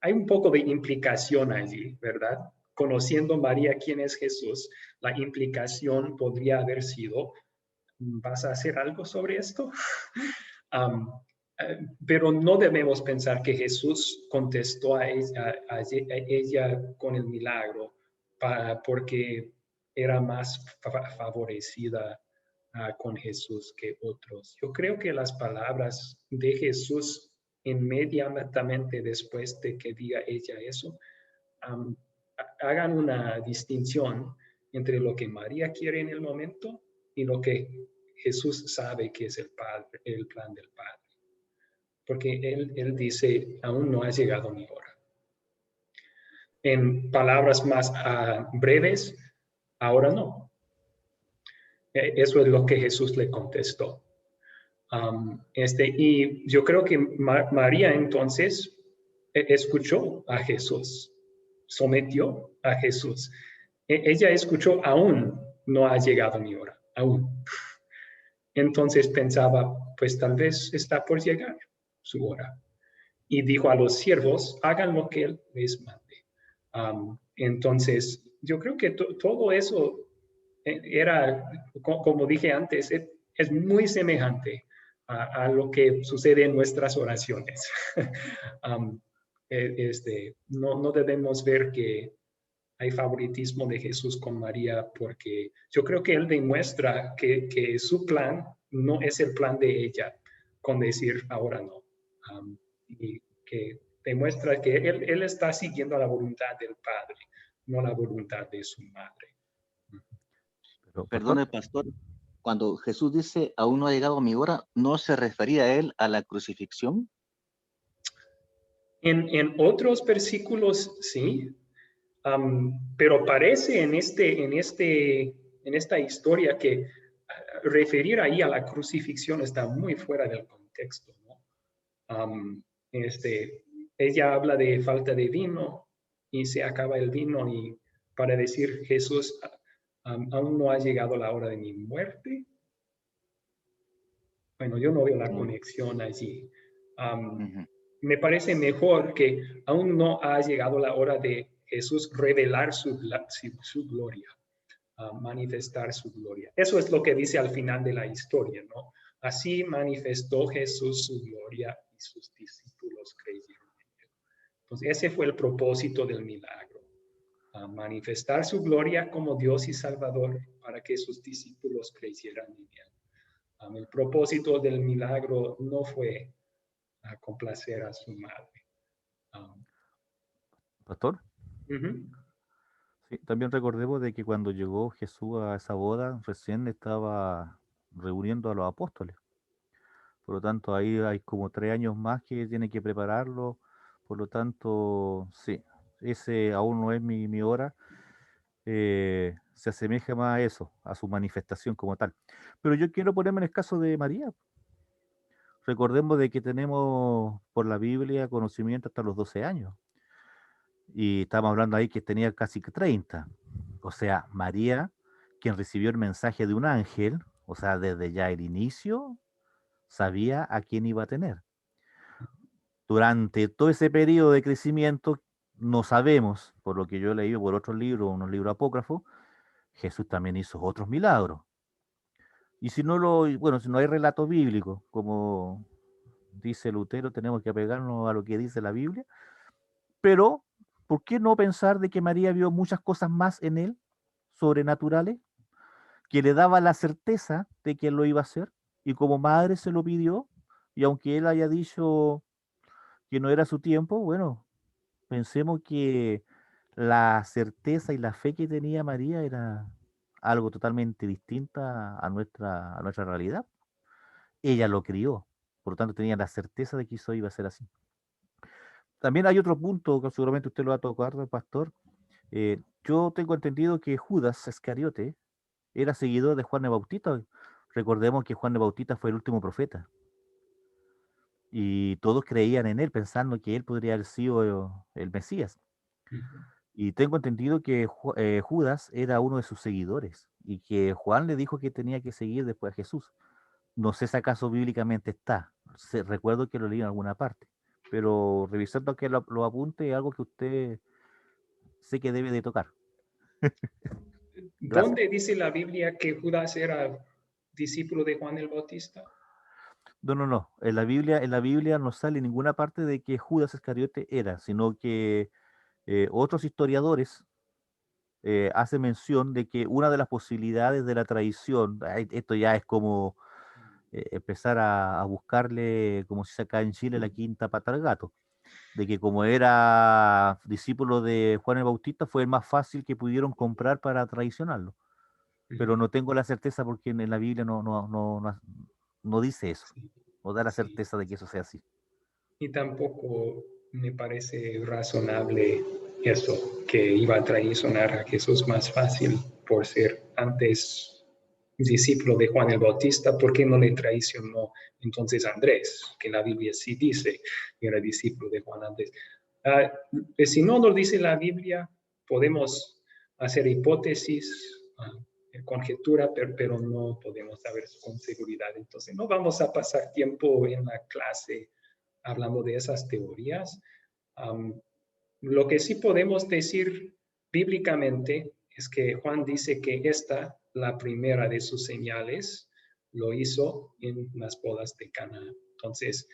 Hay un poco de implicación allí, ¿verdad? Conociendo María quién es Jesús, la implicación podría haber sido, ¿vas a hacer algo sobre esto? Pero no debemos pensar que Jesús contestó a ella con el milagro porque era más favorecida con Jesús que otros. Yo creo que las palabras de Jesús inmediatamente después de que diga ella eso, hagan una distinción entre lo que María quiere en el momento y lo que Jesús sabe que es el plan del Padre. Porque él dice, aún no ha llegado mi hora. En palabras más breves, ahora no. Eso es lo que Jesús le contestó. Y yo creo que María entonces escuchó a Jesús, sometió a Jesús. Ella escuchó, aún no ha llegado mi hora, aún. Entonces pensaba, pues tal vez está por llegar su hora. Y dijo a los siervos, hagan lo que él les mande. Entonces, yo creo que todo eso era, como dije antes, es muy semejante a lo que sucede en nuestras oraciones. No debemos ver que hay favoritismo de Jesús con María, porque yo creo que él demuestra que su plan no es el plan de ella, con decir ahora no. Y que demuestra que él está siguiendo la voluntad del Padre, no la voluntad de su madre. Pero, Perdone, pastor, cuando Jesús dice, aún no ha llegado mi hora, ¿no se refería a él a la crucifixión? En otros versículos sí, pero parece en esta historia que referir ahí a la crucifixión está muy fuera del contexto, ¿no? Ella habla de falta de vino y se acaba el vino, y para decir Jesús, aún no ha llegado la hora de mi muerte. Bueno, yo no veo la conexión allí. Me parece mejor que aún no ha llegado la hora de Jesús revelar su gloria, manifestar su gloria. Eso es lo que dice al final de la historia, ¿no? Así manifestó Jesús su gloria y sus discípulos creyeron en él. Entonces, ese fue el propósito del milagro. Manifestar su gloria como Dios y Salvador para que sus discípulos creyeran en él. El propósito del milagro no fue complacer a su madre. Pastor, sí, también recordemos de que cuando llegó Jesús a esa boda, recién estaba reuniendo a los apóstoles. Por lo tanto, ahí hay como 3 años más que tiene que prepararlo. Por lo tanto, sí, ese aún no es mi hora. Se asemeja más a eso, a su manifestación como tal. Pero yo quiero ponerme en el caso de María. Recordemos de que tenemos por la Biblia conocimiento hasta los 12 años. Y estamos hablando ahí que tenía casi 30. O sea, María, quien recibió el mensaje de un ángel, o sea, desde ya el inicio, sabía a quién iba a tener. Durante todo ese periodo de crecimiento, no sabemos, por lo que yo he leído por otros libros, unos libros apócrifos, Jesús también hizo otros milagros. Y si no si no hay relato bíblico, como dice Lutero, tenemos que apegarnos a lo que dice la Biblia. Pero, ¿por qué no pensar de que María vio muchas cosas más en él, sobrenaturales, que le daba la certeza de que él lo iba a hacer? Y como madre se lo pidió, y aunque él haya dicho que no era su tiempo, bueno, pensemos que la certeza y la fe que tenía María era algo totalmente distinta a nuestra realidad. Ella lo crió, por lo tanto tenía la certeza de que eso iba a ser así. También hay otro punto que seguramente usted lo va a tocar, pastor. Yo tengo entendido que Judas Iscariote era seguidor de Juan el Bautista. Recordemos que Juan el Bautista fue el último profeta. Y todos creían en él, pensando que él podría haber sido el Mesías. Y tengo entendido que Judas era uno de sus seguidores y que Juan le dijo que tenía que seguir después a Jesús. No sé si acaso bíblicamente está. Recuerdo que lo leí en alguna parte. Pero revisando que lo apunte, es algo que usted sé que debe de tocar. ¿Dónde dice la Biblia que Judas era discípulo de Juan el Bautista? No. En la Biblia no sale ninguna parte de que Judas Iscariote era, sino que otros historiadores hacen mención de que una de las posibilidades de la traición, esto ya es como empezar a buscarle, como se dice acá en Chile, la quinta pata al gato, de que como era discípulo de Juan el Bautista, fue el más fácil que pudieron comprar para traicionarlo. Pero no tengo la certeza porque en la Biblia no dice eso, Sí, no da la sí. certeza de que eso sea así. Y tampoco me parece razonable eso, que iba a traicionar a Jesús más fácil por ser antes discípulo de Juan el Bautista. ¿Por qué no le traicionó entonces a Andrés? Que la Biblia sí dice que era discípulo de Juan antes. Si no lo dice la Biblia, podemos hacer hipótesis, conjetura, pero no podemos saber con seguridad. Entonces, no vamos a pasar tiempo en la clase hablando de esas teorías. Lo que sí podemos decir bíblicamente es que Juan dice que esta, la primera de sus señales, lo hizo en las bodas de Caná. Entonces,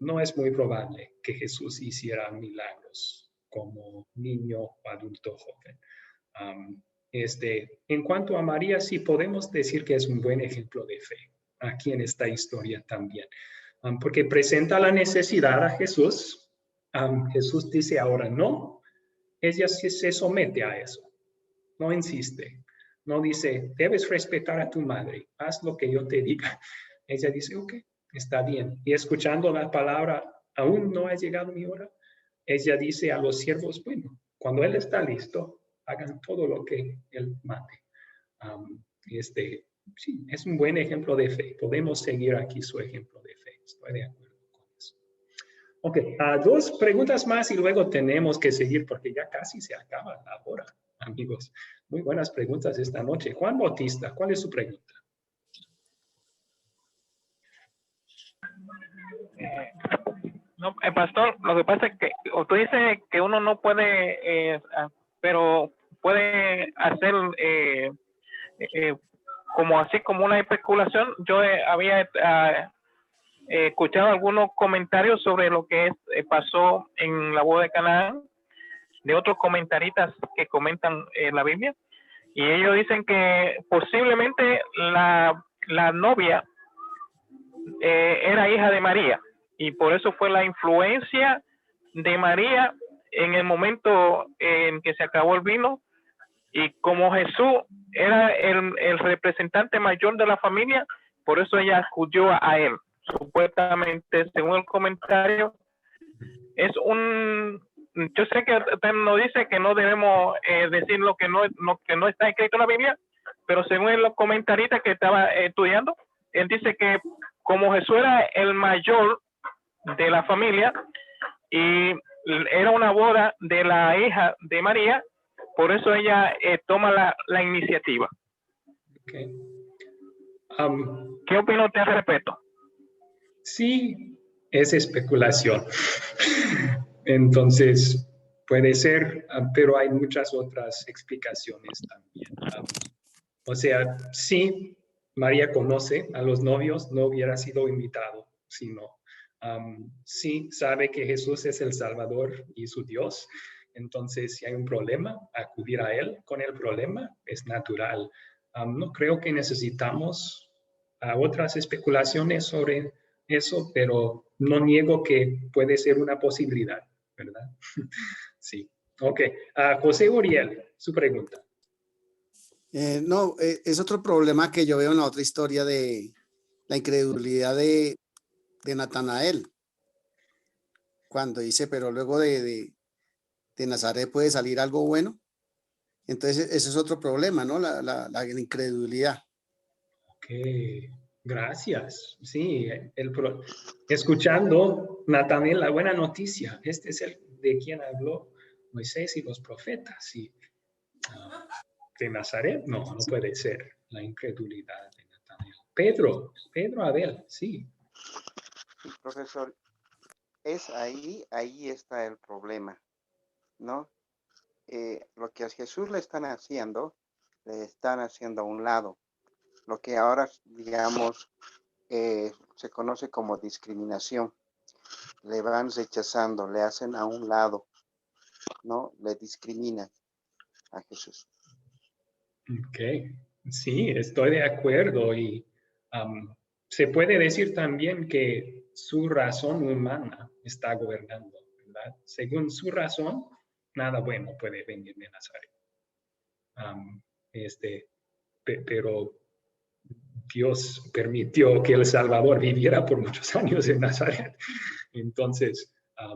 no es muy probable que Jesús hiciera milagros como niño o adulto joven. En cuanto a María, sí podemos decir que es un buen ejemplo de fe aquí en esta historia también, porque presenta la necesidad a Jesús. Jesús dice ahora no, ella se somete a eso, no insiste, no dice, debes respetar a tu madre, haz lo que yo te diga. Ella dice, ok, está bien. Y escuchando la palabra, aún no ha llegado mi hora, ella dice a los siervos, bueno, cuando él está listo, hagan todo lo que él mande. Sí, es un buen ejemplo de fe. Podemos seguir aquí su ejemplo de fe. Estoy de acuerdo con eso. Ok, dos preguntas más y luego tenemos que seguir porque ya casi se acaba la hora, amigos. Muy buenas preguntas esta noche. Juan Bautista, ¿cuál es su pregunta? No, pastor, lo que pasa es que tú dices que uno no puede, pero puede hacer como así como una especulación. Yo había escuchado algunos comentarios sobre lo que pasó en la boda de Canaán, de otros comentaristas que comentan la Biblia, y ellos dicen que posiblemente la novia era hija de María, y por eso fue la influencia de María en el momento en que se acabó el vino, y como Jesús era el representante mayor de la familia, por eso ella acudió a él. Supuestamente, según el comentario, es yo sé que usted nos dice que no debemos decir lo que no está escrito en la Biblia, pero según los comentaristas que estaba estudiando, él dice que como Jesús era el mayor de la familia y era una boda de la hija de María, por eso ella toma la iniciativa. Okay. ¿Qué opina usted al respecto? Sí, es especulación. Entonces, puede ser, pero hay muchas otras explicaciones también. O sea, sí, María conoce a los novios, no hubiera sido invitado, si no. Sí, sabe que Jesús es el Salvador y su Dios. Entonces, si hay un problema, acudir a Él con el problema es natural. No creo que necesitamos otras especulaciones sobre eso, pero no niego que puede ser una posibilidad, ¿verdad? Sí. Ok. José Uriel, su pregunta. No, es otro problema que yo veo en la otra historia de la incredulidad de Natanael, cuando dice, pero luego de Nazaret puede salir algo bueno. Entonces, ese es otro problema, ¿no? La incredulidad. Ok, gracias. Sí, escuchando, Natanael, la buena noticia. Este es el de quien habló Moisés y los profetas. Sí. De Nazaret, no puede ser la incredulidad de Natanael. Pedro Abel, sí. Sí, profesor, es ahí está el problema, ¿no? Lo que a Jesús le están haciendo a un lado. Lo que ahora, digamos, se conoce como discriminación. Le van rechazando, le hacen a un lado, ¿no? Le discriminan a Jesús. Ok, sí, estoy de acuerdo y se puede decir también que su razón humana está gobernando, ¿verdad? Según su razón, nada bueno puede venir de Nazaret. Pero Dios permitió que el Salvador viviera por muchos años en Nazaret. Entonces,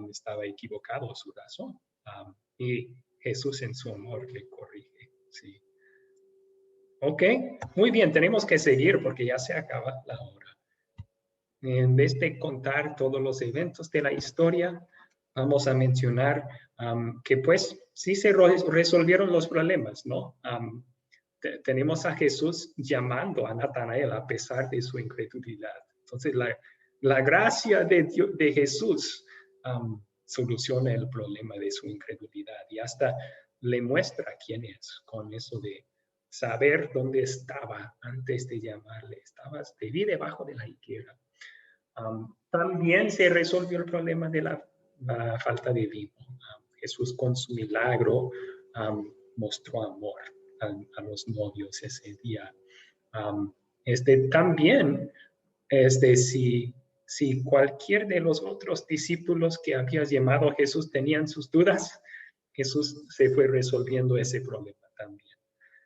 estaba equivocado su razón. Y Jesús en su amor le corrige. Sí. Ok, muy bien, tenemos que seguir porque ya se acaba la hora. En vez de contar todos los eventos de la historia, vamos a mencionar que pues sí se resolvieron los problemas, ¿no? Tenemos a Jesús llamando a Natanael a pesar de su incredulidad. Entonces, la gracia de Jesús soluciona el problema de su incredulidad y hasta le muestra quién es con eso de saber dónde estaba antes de llamarle. Te vi debajo de la higuera. También se resolvió el problema de la falta de vino. Jesús con su milagro mostró amor a los novios ese día. También, si cualquier de los otros discípulos que había llamado a Jesús tenían sus dudas, Jesús se fue resolviendo ese problema también.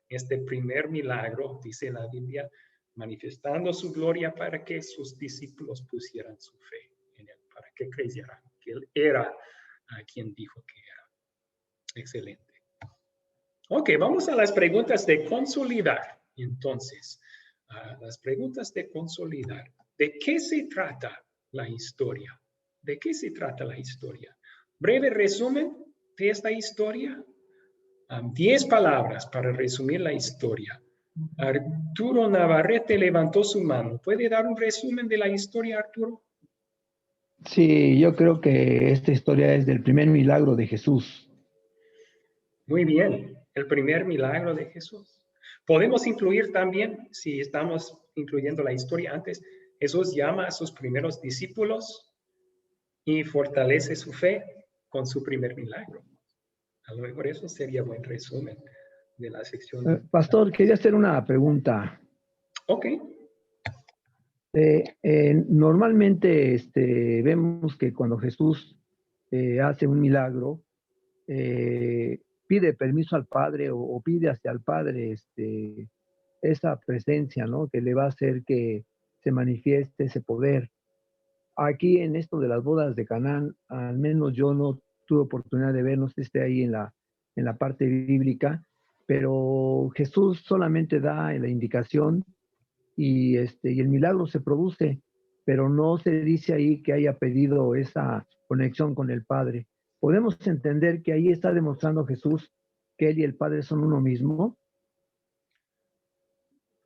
Este primer milagro, dice la Biblia, manifestando su gloria para que sus discípulos pusieran su fe en él, para que creyeran que él era a quien dijo que era. Excelente. Ok, vamos a las preguntas de consolidar. Entonces, las preguntas de consolidar. ¿De qué se trata la historia? ¿De qué se trata la historia? Breve resumen de esta historia. 10 palabras para resumir la historia. Arturo Navarrete levantó su mano. ¿Puede dar un resumen de la historia, Arturo? Sí, yo creo que esta historia es del primer milagro de Jesús. Muy bien, el primer milagro de Jesús. Podemos incluir también, si estamos incluyendo la historia antes, Jesús llama a sus primeros discípulos y fortalece su fe con su primer milagro. A lo mejor eso sería buen resumen de la sección. Pastor, quería hacer una pregunta. Ok. Normalmente vemos que cuando Jesús hace un milagro, pide permiso al Padre o pide hacia el Padre esa presencia, ¿no? Que le va a hacer que se manifieste ese poder. Aquí en esto de las bodas de Canaán, al menos yo no tuve oportunidad de ver, no sé si esté ahí en la parte bíblica, pero Jesús solamente da la indicación y el milagro se produce, pero no se dice ahí que haya pedido esa conexión con el Padre. ¿Podemos entender que ahí está demostrando Jesús que Él y el Padre son uno mismo?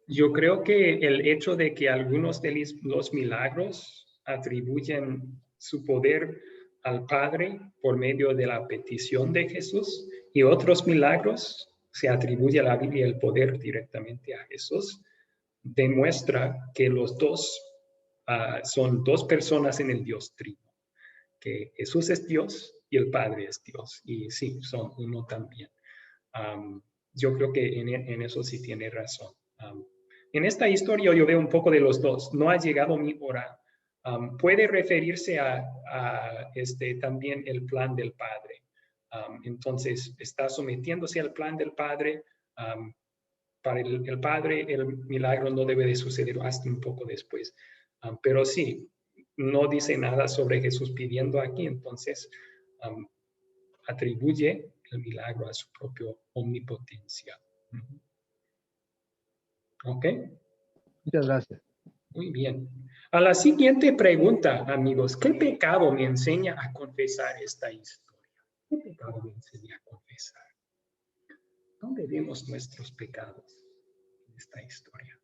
Yo creo que el hecho de que algunos de los milagros atribuyen su poder al Padre por medio de la petición de Jesús y otros milagros se atribuye a la Biblia el poder directamente a Jesús, demuestra que los dos son dos personas en el Dios Trino, que Jesús es Dios y el Padre es Dios, y sí, son uno también. Yo creo que en eso sí tiene razón. En esta historia yo veo un poco de los dos. No ha llegado mi hora. Puede referirse a también el plan del Padre. Entonces, está sometiéndose al plan del Padre. Para el Padre, el milagro no debe de suceder hasta un poco después. Pero sí, no dice nada sobre Jesús pidiendo aquí. Entonces, atribuye el milagro a su propia omnipotencia. ¿Ok? Muchas gracias. Muy bien. A la siguiente pregunta, amigos. ¿Qué pecado me enseña a confesar esta historia? ¿Qué pecado me enseña a confesar? ¿Dónde vemos nuestros pecados en esta historia?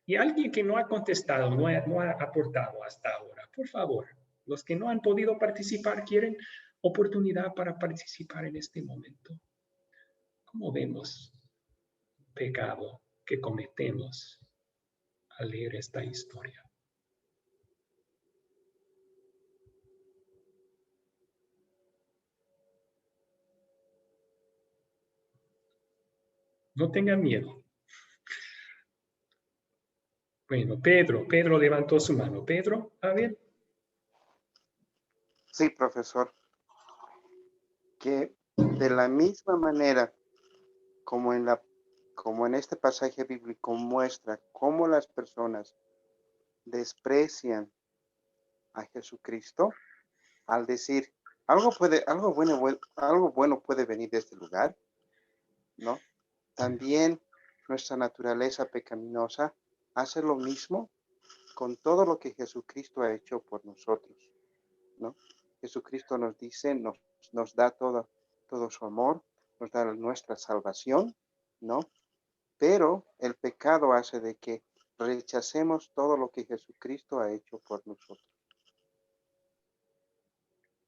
Y alguien que no ha contestado, no ha aportado hasta ahora, por favor, los que no han podido participar quieren oportunidad para participar en este momento. ¿Cómo vemos pecado que cometemos al leer esta historia? No tengan miedo. Bueno, Pedro levantó su mano. Pedro, a ver. Sí, profesor. Que de la misma manera como en este pasaje bíblico muestra cómo las personas desprecian a Jesucristo al decir algo bueno puede venir de este lugar, ¿no? También nuestra naturaleza pecaminosa hace lo mismo con todo lo que Jesucristo ha hecho por nosotros, ¿no? Jesucristo nos dice, nos da todo su amor, nos da nuestra salvación, ¿no? Pero el pecado hace de que rechacemos todo lo que Jesucristo ha hecho por nosotros.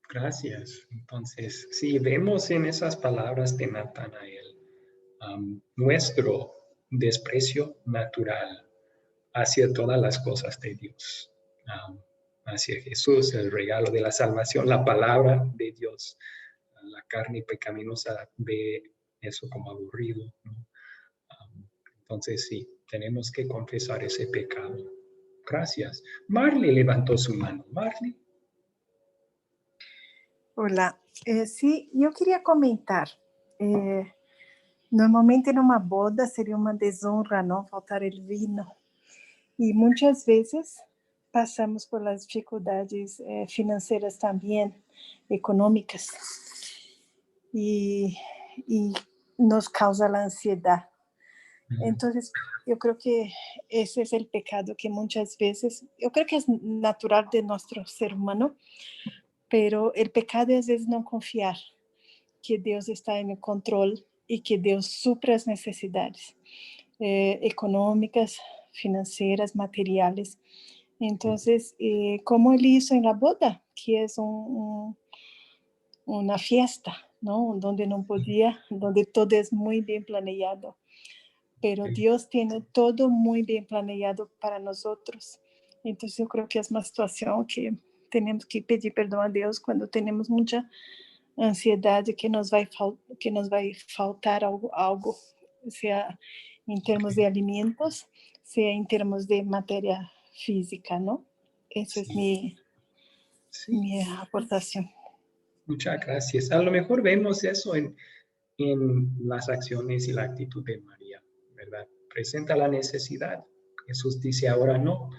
Gracias. Entonces, sí, vemos en esas palabras de Natanael nuestro desprecio natural hacia todas las cosas de Dios, hacia Jesús, el regalo de la salvación, la palabra de Dios. La carne pecaminosa ve eso como aburrido, ¿no? Entonces, sí, tenemos que confesar ese pecado. Gracias. Marley levantó su mano. Marley. Olá, sim, eu queria comentar. Normalmente numa boda seria uma desonra não faltar o vinho. E muitas vezes passamos por as dificuldades financeiras também, econômicas, e nos causa a ansiedade. Então, eu creio que esse é o pecado que muitas vezes, eu creio que é natural de nosso ser humano, pero el pecado es no confiar que Dios está en el control y que Dios supra las necesidades económicas, financieras, materiales. Entonces, como él hizo en la boda, que es una fiesta, ¿no? Donde no podía, donde todo es muy bien planeado. Pero Dios tiene todo muy bien planeado para nosotros. Entonces, yo creo que es una situación que tenemos que pedir perdão a Deus quando temos muita ansiedade que nos vai faltar algo, seja em termos de alimentos, seja em termos de matéria física, não? Essa é minha aportação. Muchas gracias. A lo mejor vemos eso en las acciones y la actitud de María, ¿verdad? Presenta la necesidad. Jesús dice ahora no.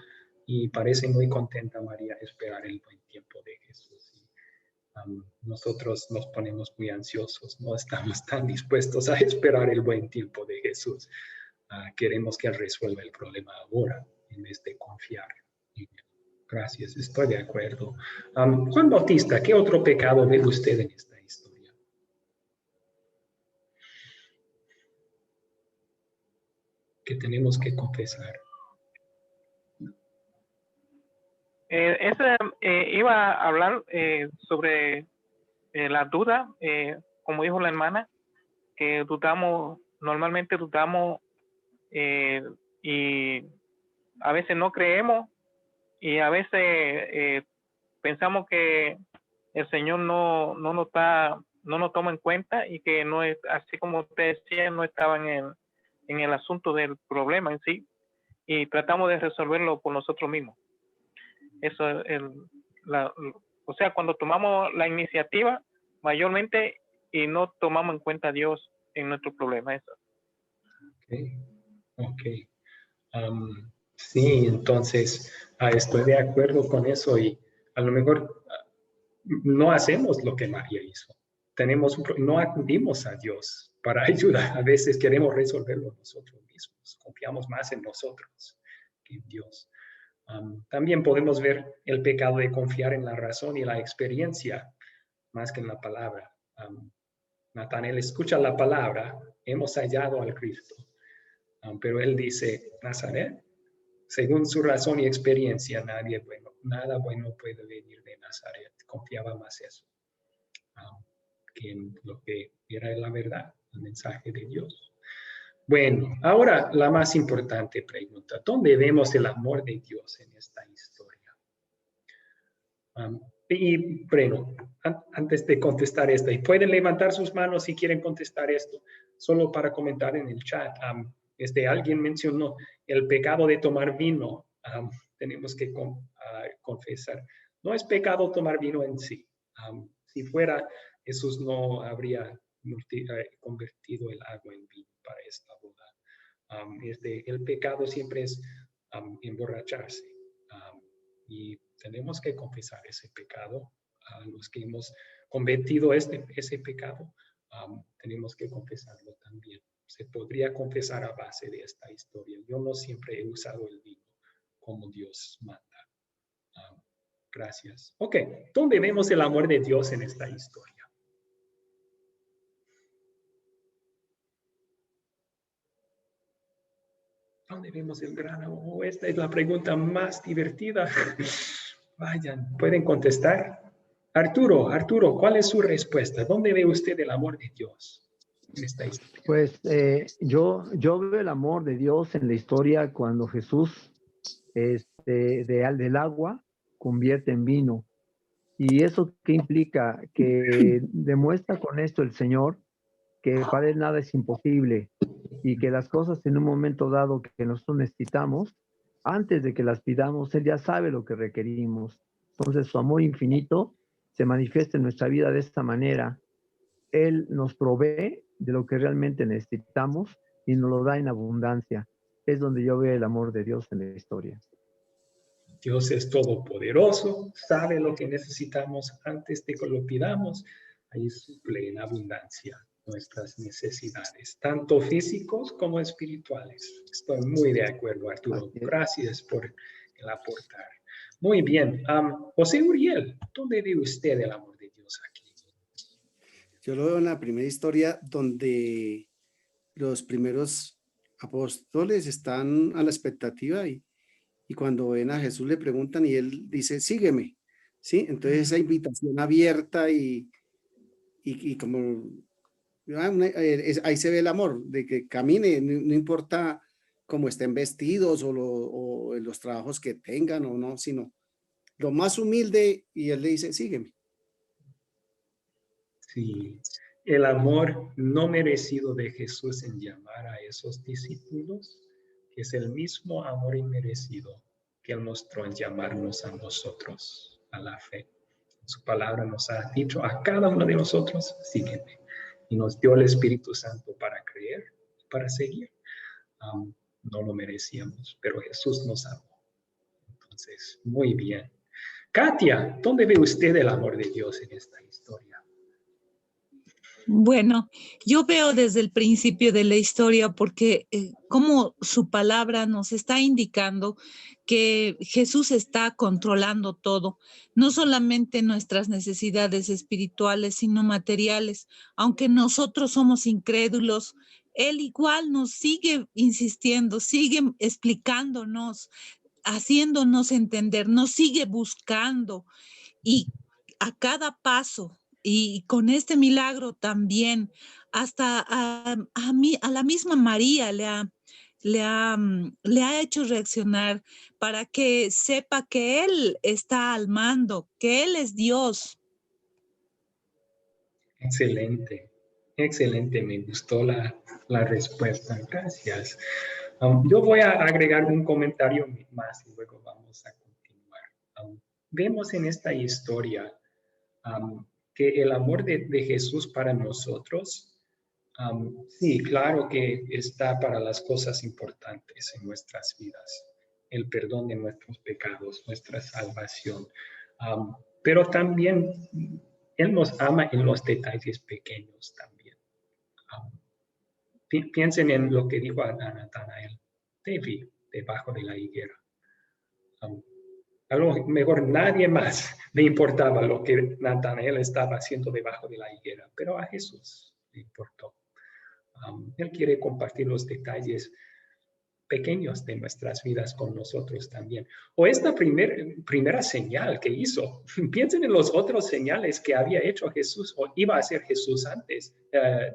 Y parece muy contenta María esperar el buen tiempo de Jesús. Nosotros nos ponemos muy ansiosos, no estamos tan dispuestos a esperar el buen tiempo de Jesús. Queremos que Él resuelva el problema ahora, en vez de confiar en Él. Gracias, estoy de acuerdo. Juan Bautista, ¿qué otro pecado ve usted en esta historia? Que tenemos que confesar. Iba a hablar sobre la duda, como dijo la hermana, que normalmente dudamos y a veces no creemos y a veces pensamos que el Señor no nos toma en cuenta y que no es, así como usted decía, no estaban en el asunto del problema en sí y tratamos de resolverlo por nosotros mismos. Eso es o sea, cuando tomamos la iniciativa mayormente y no tomamos en cuenta a Dios en nuestro problema. Eso. Okay. Sí, entonces estoy de acuerdo con eso y a lo mejor no hacemos lo que María hizo. No acudimos a Dios para ayuda. A veces queremos resolverlo nosotros mismos. Confiamos más en nosotros que en Dios. También podemos ver el pecado de confiar en la razón y la experiencia más que en la palabra. Natanael escucha la palabra, hemos hallado al Cristo, pero él dice, Nazaret, según su razón y experiencia, nada bueno puede venir de Nazaret. Confiaba más eso que en lo que era la verdad, el mensaje de Dios. Bueno, ahora la más importante pregunta. ¿Dónde vemos el amor de Dios en esta historia? Y bueno, antes de contestar esta, y pueden levantar sus manos si quieren contestar esto, solo para comentar en el chat. Alguien mencionó el pecado de tomar vino, tenemos que confesar. No es pecado tomar vino en sí. Si fuera, Jesús no habría convertido el agua en vino para esta boda. El pecado siempre es emborracharse. Y tenemos que confesar ese pecado. A los que hemos cometido ese pecado, tenemos que confesarlo también. Se podría confesar a base de esta historia. Yo no siempre he usado el vino como Dios manda. Gracias. Ok, ¿dónde vemos el amor de Dios en esta historia? ¿Dónde vemos el gran amor? Esta es la pregunta más divertida. Vayan, ¿pueden contestar? Arturo, ¿cuál es su respuesta? ¿Dónde ve usted el amor de Dios en esta historia? Pues yo veo el amor de Dios en la historia cuando Jesús del agua convierte en vino. ¿Y eso qué implica? Que demuestra con esto el Señor que para Él nada es imposible y que las cosas en un momento dado que nosotros necesitamos, antes de que las pidamos, Él ya sabe lo que requerimos. Entonces su amor infinito se manifiesta en nuestra vida de esta manera. Él nos provee de lo que realmente necesitamos y nos lo da en abundancia. Es donde yo veo el amor de Dios en la historia. Dios es todopoderoso, sabe lo que necesitamos antes de que lo pidamos. Ahí suple en abundancia nuestras necesidades, tanto físicos como espirituales. Estoy muy de acuerdo, Arturo. Gracias por el aportar. Muy bien. José Uriel, ¿dónde ve usted el amor de Dios aquí? Yo lo veo en la primera historia donde los primeros apóstoles están a la expectativa y cuando ven a Jesús le preguntan y él dice, sígueme, ¿sí? Entonces esa invitación abierta y como ahí se ve el amor, de que camine, no importa cómo estén vestidos o los trabajos que tengan o no, sino lo más humilde y él le dice, sígueme. Sí, el amor no merecido de Jesús en llamar a esos discípulos es el mismo amor inmerecido que Él mostró en llamarnos a nosotros a la fe. Su palabra nos ha dicho a cada uno de nosotros, sígueme. Y nos dio el Espíritu Santo para creer, para seguir. No lo merecíamos, pero Jesús nos amó. Entonces, muy bien. Katia, ¿dónde ve usted el amor de Dios en esta historia? Bueno, yo veo desde el principio de la historia porque como su palabra nos está indicando que Jesús está controlando todo, no solamente nuestras necesidades espirituales, sino materiales. Aunque nosotros somos incrédulos, Él igual nos sigue insistiendo, sigue explicándonos, haciéndonos entender, nos sigue buscando y a cada paso. Y con este milagro también, hasta a la misma María le ha hecho reaccionar para que sepa que Él está al mando, que Él es Dios. Excelente, excelente. Me gustó la respuesta. Gracias. Yo voy a agregar un comentario más y luego vamos a continuar. Vemos en esta historia que el amor de Jesús para nosotros, sí, claro que está para las cosas importantes en nuestras vidas, el perdón de nuestros pecados, nuestra salvación, pero también Él nos ama en los detalles pequeños también. Piensen en lo que dijo a Natanael, te vi debajo de la higuera. A lo mejor nadie más le importaba lo que Natanael estaba haciendo debajo de la higuera, pero a Jesús le importó. Él quiere compartir los detalles pequeños de nuestras vidas con nosotros también. O esta primera señal que hizo. Piensen en los otros señales que había hecho Jesús o iba a hacer Jesús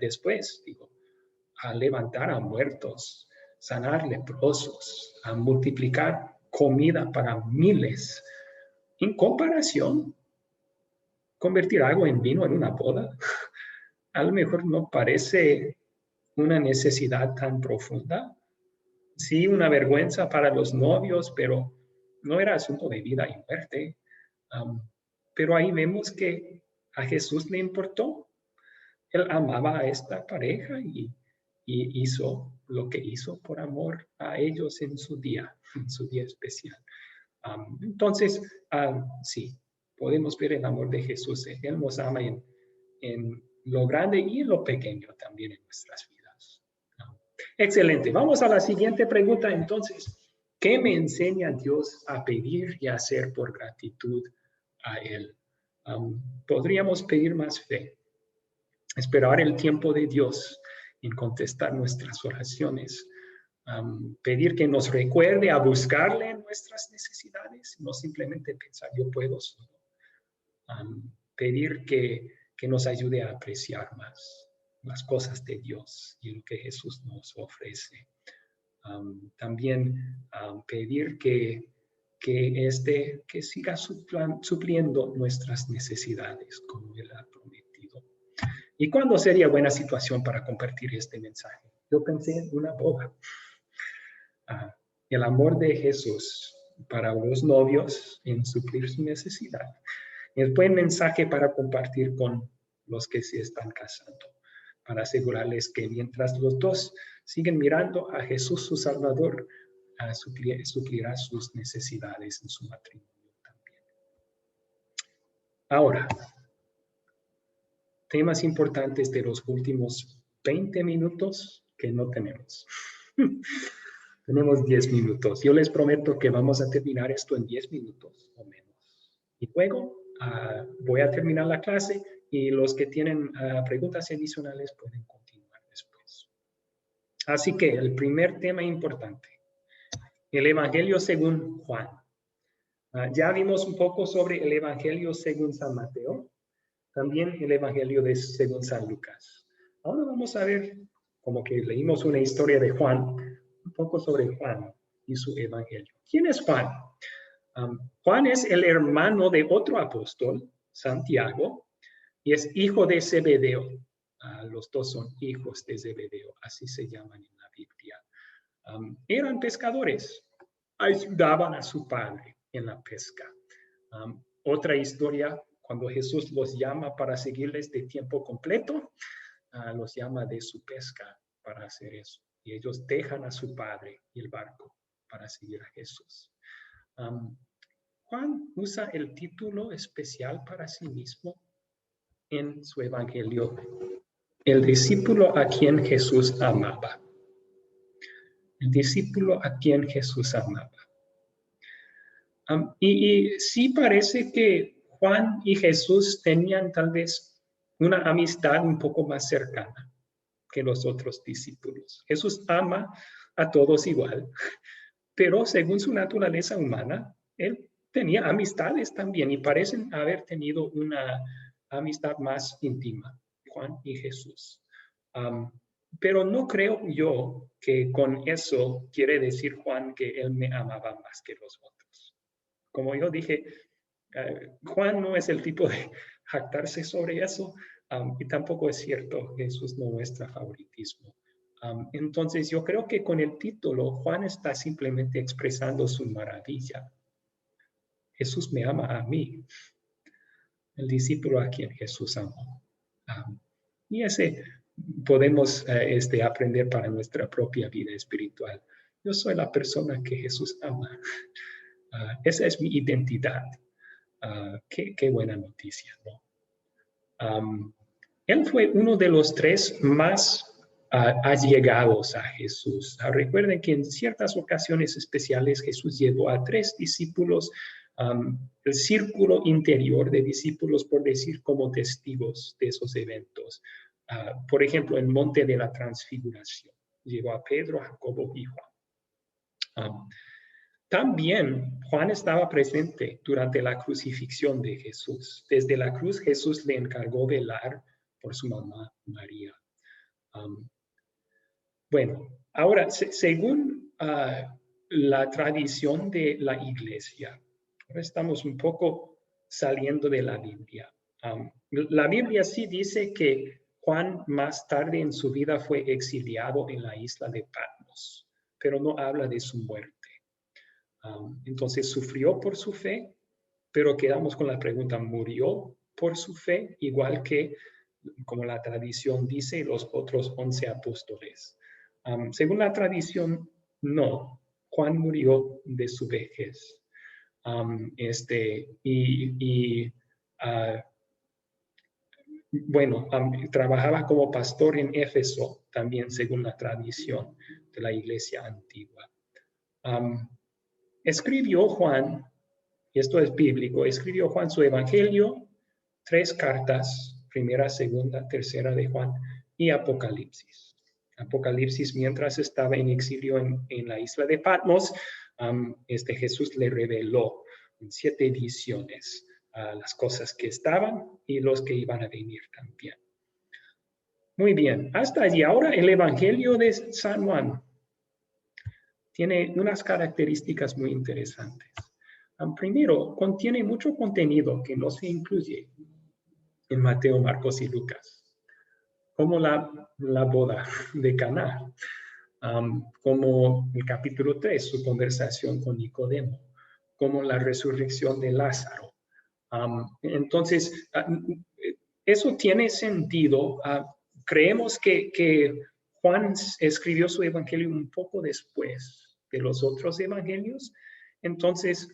después, digo, a levantar a muertos, sanar leprosos, a multiplicar comida para miles. En comparación, convertir agua en vino en una boda, a lo mejor no parece una necesidad tan profunda. sí, una vergüenza para los novios, pero no era asunto de vida y muerte. Pero ahí vemos que a Jesús le importó. Él amaba a esta pareja y hizo lo que hizo por amor a ellos en su día especial. Entonces, sí, podemos ver el amor de Jesús. Él nos ama en lo grande y en lo pequeño también en nuestras vidas. Excelente. Vamos a la siguiente pregunta entonces. ¿Qué me enseña Dios a pedir y a hacer por gratitud a Él? Podríamos pedir más fe, esperar el tiempo de Dios en contestar nuestras oraciones, pedir que nos recuerde a buscarle en nuestras necesidades, no simplemente pensar yo puedo solo. Pedir que nos ayude a apreciar más las cosas de Dios y lo que Jesús nos ofrece. También pedir que siga supliendo nuestras necesidades como Él ha prometido. ¿Y cuándo sería buena situación para compartir este mensaje? Yo pensé en una boda. El amor de Jesús para los novios en suplir su necesidad. Es buen mensaje para compartir con los que se están casando, para asegurarles que mientras los dos siguen mirando a Jesús, su Salvador, suplirá sus necesidades en su matrimonio también. Ahora, temas importantes de los últimos 20 minutos que no tenemos. Tenemos 10 minutos. Yo les prometo que vamos a terminar esto en 10 minutos o menos. Y luego voy a terminar la clase y los que tienen preguntas adicionales pueden continuar después. Así que el primer tema importante, el Evangelio según Juan. Ya vimos un poco sobre el Evangelio según San Mateo, también el Evangelio según San Lucas. Ahora vamos a ver, como que leímos una historia de Juan, un poco sobre Juan y su Evangelio. ¿Quién es Juan? Juan es el hermano de otro apóstol, Santiago, y es hijo de Zebedeo. Los dos son hijos de Zebedeo, así se llaman en la Biblia. Eran pescadores, ayudaban a su padre en la pesca. Otra historia, cuando Jesús los llama para seguirles de tiempo completo, los llama de su pesca para hacer eso. Y ellos dejan a su padre y el barco para seguir a Jesús. Juan usa el título especial para sí mismo en su evangelio, el discípulo a quien Jesús amaba. El discípulo a quien Jesús amaba. Y sí parece que Juan y Jesús tenían tal vez una amistad un poco más cercana que los otros discípulos. Jesús ama a todos igual, pero según su naturaleza humana, él tenía amistades también y parecen haber tenido una amistad más íntima, Juan y Jesús. Pero no creo yo que con eso quiere decir Juan que él me amaba más que los otros. Como yo dije, Juan no es el tipo de jactarse sobre eso, y tampoco es cierto, Jesús no muestra favoritismo. Entonces yo creo que con el título Juan está simplemente expresando su maravilla. Jesús me ama a mí, el discípulo a quien Jesús amó. Y ese podemos aprender para nuestra propia vida espiritual. Yo soy la persona que Jesús ama. Esa es mi identidad. Qué buena noticia, ¿no? Él fue uno de los tres más allegados a Jesús. Recuerden que en ciertas ocasiones especiales Jesús llevó a 3 discípulos, el círculo interior de discípulos, por decir, como testigos de esos eventos. Por ejemplo, en Monte de la Transfiguración, llevó a Pedro, Jacobo y Juan. También Juan estaba presente durante la crucifixión de Jesús. Desde la cruz Jesús le encargó velar por su mamá María. Bueno, ahora, según la tradición de la iglesia, ahora estamos un poco saliendo de la Biblia. La Biblia sí dice que Juan más tarde en su vida fue exiliado en la isla de Patmos. pero no habla de su muerte. Entonces sufrió por su fe, pero quedamos con la pregunta, ¿murió por su fe? Igual que, como la tradición dice, los otros 11 apóstoles. Según la tradición, no. Juan murió de su vejez. Bueno, trabajaba como pastor en Éfeso, también según la tradición de la iglesia antigua. Escribió Juan, y esto es bíblico, escribió Juan su evangelio, 3 cartas, primera, segunda, tercera de Juan, y Apocalipsis. Apocalipsis, mientras estaba en exilio en la isla de Patmos, Jesús le reveló en 7 visiones las cosas que estaban y los que iban a venir también. Muy bien, hasta allí. Ahora el Evangelio de San Juan tiene unas características muy interesantes. Primero, contiene mucho contenido que no se incluye en Mateo, Marcos y Lucas, como la boda de Caná, como el capítulo 3, su conversación con Nicodemo, como la resurrección de Lázaro. Entonces, eso tiene sentido. Creemos que Juan escribió su evangelio un poco después de los otros evangelios. Entonces,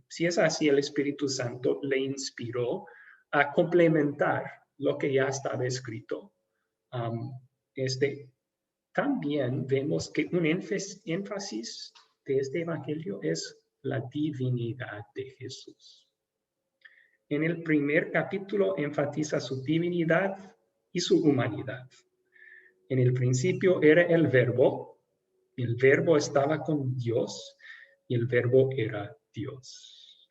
si es así, el Espíritu Santo le inspiró a complementar lo que ya estaba escrito. También vemos que un énfasis de este evangelio es la divinidad de Jesús. En el primer capítulo enfatiza su divinidad y su humanidad. En el principio era el Verbo estaba con Dios y el Verbo era Dios.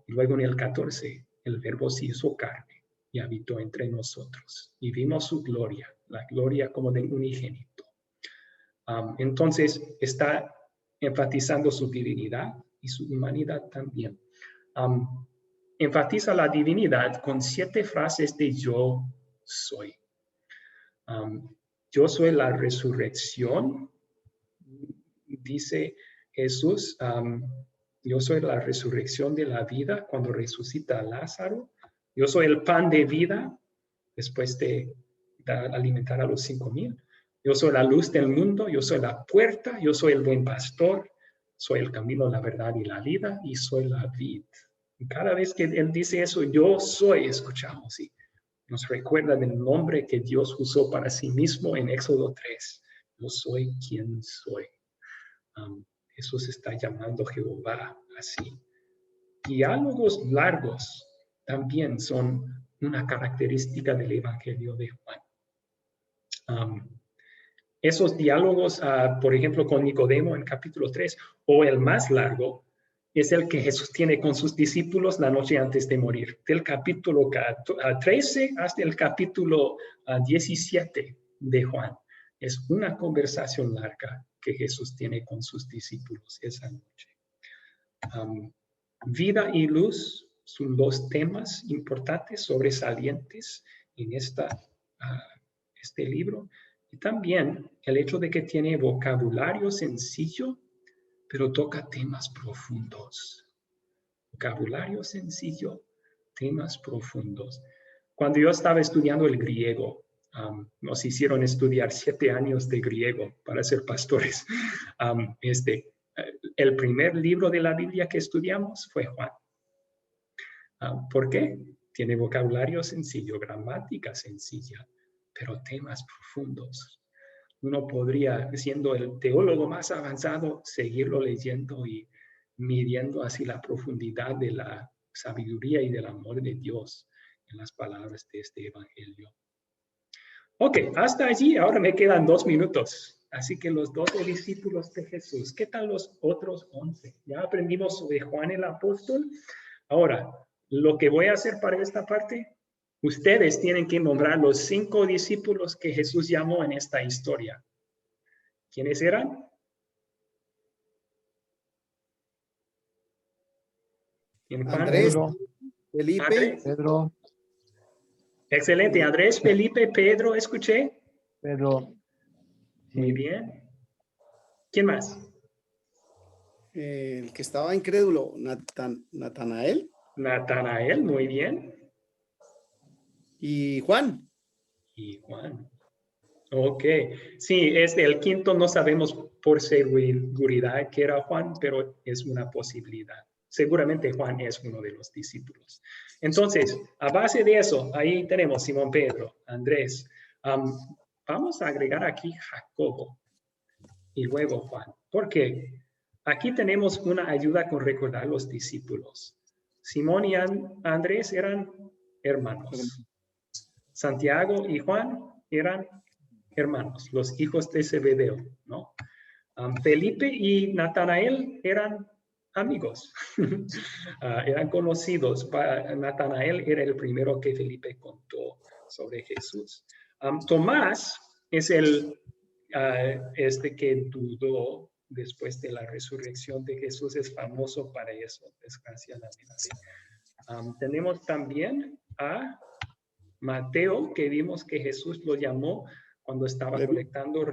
Luego en el 14, el Verbo se hizo carne y habitó entre nosotros y vimos su gloria, la gloria como de un unigénito. Entonces está enfatizando su divinidad y su humanidad también. Enfatiza la divinidad con 7 frases de yo soy. Yo soy la resurrección, dice Jesús. Yo soy la resurrección de la vida cuando resucita a Lázaro. Yo soy el pan de vida después de alimentar a los 5,000. Yo soy la luz del mundo, yo soy la puerta, yo soy el buen pastor, soy el camino, la verdad y la vida, y soy la vid. Y cada vez que él dice eso, yo soy, escuchamos, y nos recuerda del nombre que Dios usó para sí mismo en Éxodo 3. Yo soy quien soy. Jesús está llamando a Jehová así. Diálogos largos también son una característica del Evangelio de Juan. Esos diálogos, por ejemplo, con Nicodemo en capítulo 3, o el más largo, es el que Jesús tiene con sus discípulos la noche antes de morir, del capítulo 13 hasta el capítulo 17 de Juan. Es una conversación larga que Jesús tiene con sus discípulos esa noche. Vida y luz son 2 temas importantes, sobresalientes en este libro. Y también el hecho de que tiene vocabulario sencillo, pero toca temas profundos. Vocabulario sencillo, temas profundos. Cuando yo estaba estudiando el griego, nos hicieron estudiar 7 años de griego para ser pastores. El primer libro de la Biblia que estudiamos fue Juan. ¿Por qué? Tiene vocabulario sencillo, gramática sencilla, pero temas profundos. Uno podría, siendo el teólogo más avanzado, seguirlo leyendo y midiendo así la profundidad de la sabiduría y del amor de Dios en las palabras de este evangelio. Ok, hasta allí. Ahora me quedan 2 minutos. Así que los 12 discípulos de Jesús. ¿Qué tal los otros 11? Ya aprendimos sobre Juan el apóstol. Ahora, lo que voy a hacer para esta parte, ustedes tienen que nombrar los 5 discípulos que Jesús llamó en esta historia. ¿Quiénes eran? Andrés, Felipe, Andrés. Pedro. Excelente. Andrés, Felipe, Pedro, escuché. Pedro. Muy bien. ¿Quién más? El que estaba incrédulo, Natanael. Natanael, muy bien. Y Juan. Y Juan. Ok. Sí, el quinto no sabemos por seguridad que era Juan, pero es una posibilidad. Seguramente Juan es uno de los discípulos. Entonces, a base de eso, ahí tenemos Simón Pedro, Andrés. Vamos a agregar aquí Jacobo y luego Juan. ¿Por qué? Aquí tenemos una ayuda con recordar los discípulos. Simón y Andrés eran hermanos. Santiago y Juan eran hermanos, los hijos de Zebedeo, ¿no? Felipe y Natanael eran amigos, eran conocidos. Natanael era el primero que Felipe contó sobre Jesús. Tomás es el que dudó después de la resurrección de Jesús, es famoso para eso, desgraciadamente. Tenemos también a Mateo, que vimos que Jesús lo llamó cuando estaba colectando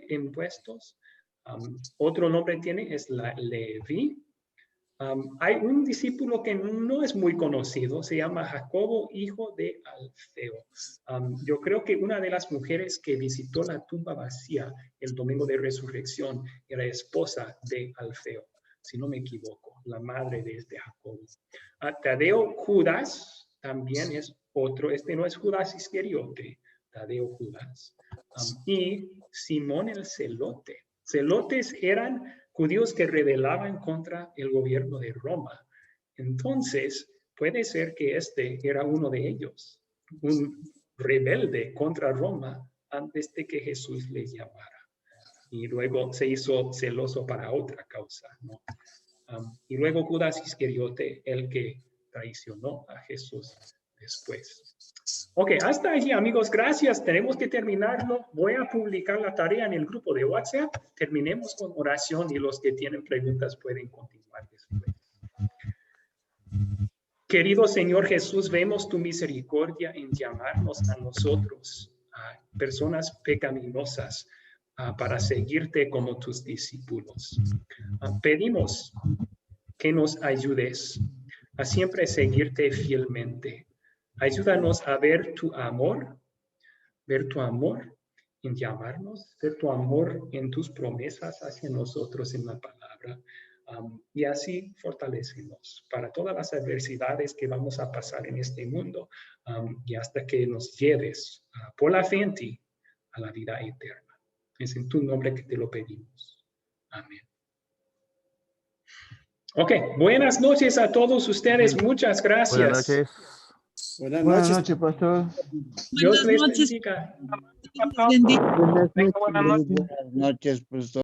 impuestos. Otro nombre tiene, es Leví. Hay un discípulo que no es muy conocido, se llama Jacobo, hijo de Alfeo. Yo creo que una de las mujeres que visitó la tumba vacía el domingo de resurrección era esposa de Alfeo, si no me equivoco, la madre de Jacobo. Tadeo, Judas, también es otro, no es Judas Iscariote, Tadeo, Judas. Y Simón el Celote. Celotes eran judíos que rebelaban contra el gobierno de Roma. Entonces, puede ser que era uno de ellos, un rebelde contra Roma antes de que Jesús les llamara. Y luego se hizo celoso para otra causa, ¿no? Y luego Judas Iscariote, el que traicionó a Jesús después. Ok, hasta allí, amigos, gracias. Tenemos que terminarlo. Voy a publicar la tarea en el grupo de WhatsApp. Terminemos con oración y los que tienen preguntas pueden continuar después. Querido Señor Jesús, vemos tu misericordia en llamarnos a nosotros, a personas pecaminosas, para seguirte como tus discípulos. Pedimos que nos ayudes a siempre seguirte fielmente. Ayúdanos a ver tu amor en llamarnos, ver tu amor en tus promesas hacia nosotros en la palabra. Y así fortalécenos para todas las adversidades que vamos a pasar en este mundo y hasta que nos lleves por la fe en ti a la vida eterna. Es en tu nombre que te lo pedimos. Amén. Ok, buenas noches a todos ustedes. Muchas gracias. Buenas noches. Buenas noches, pastor. Dios les bendiga. Bendiga. Buenas noches, pastor.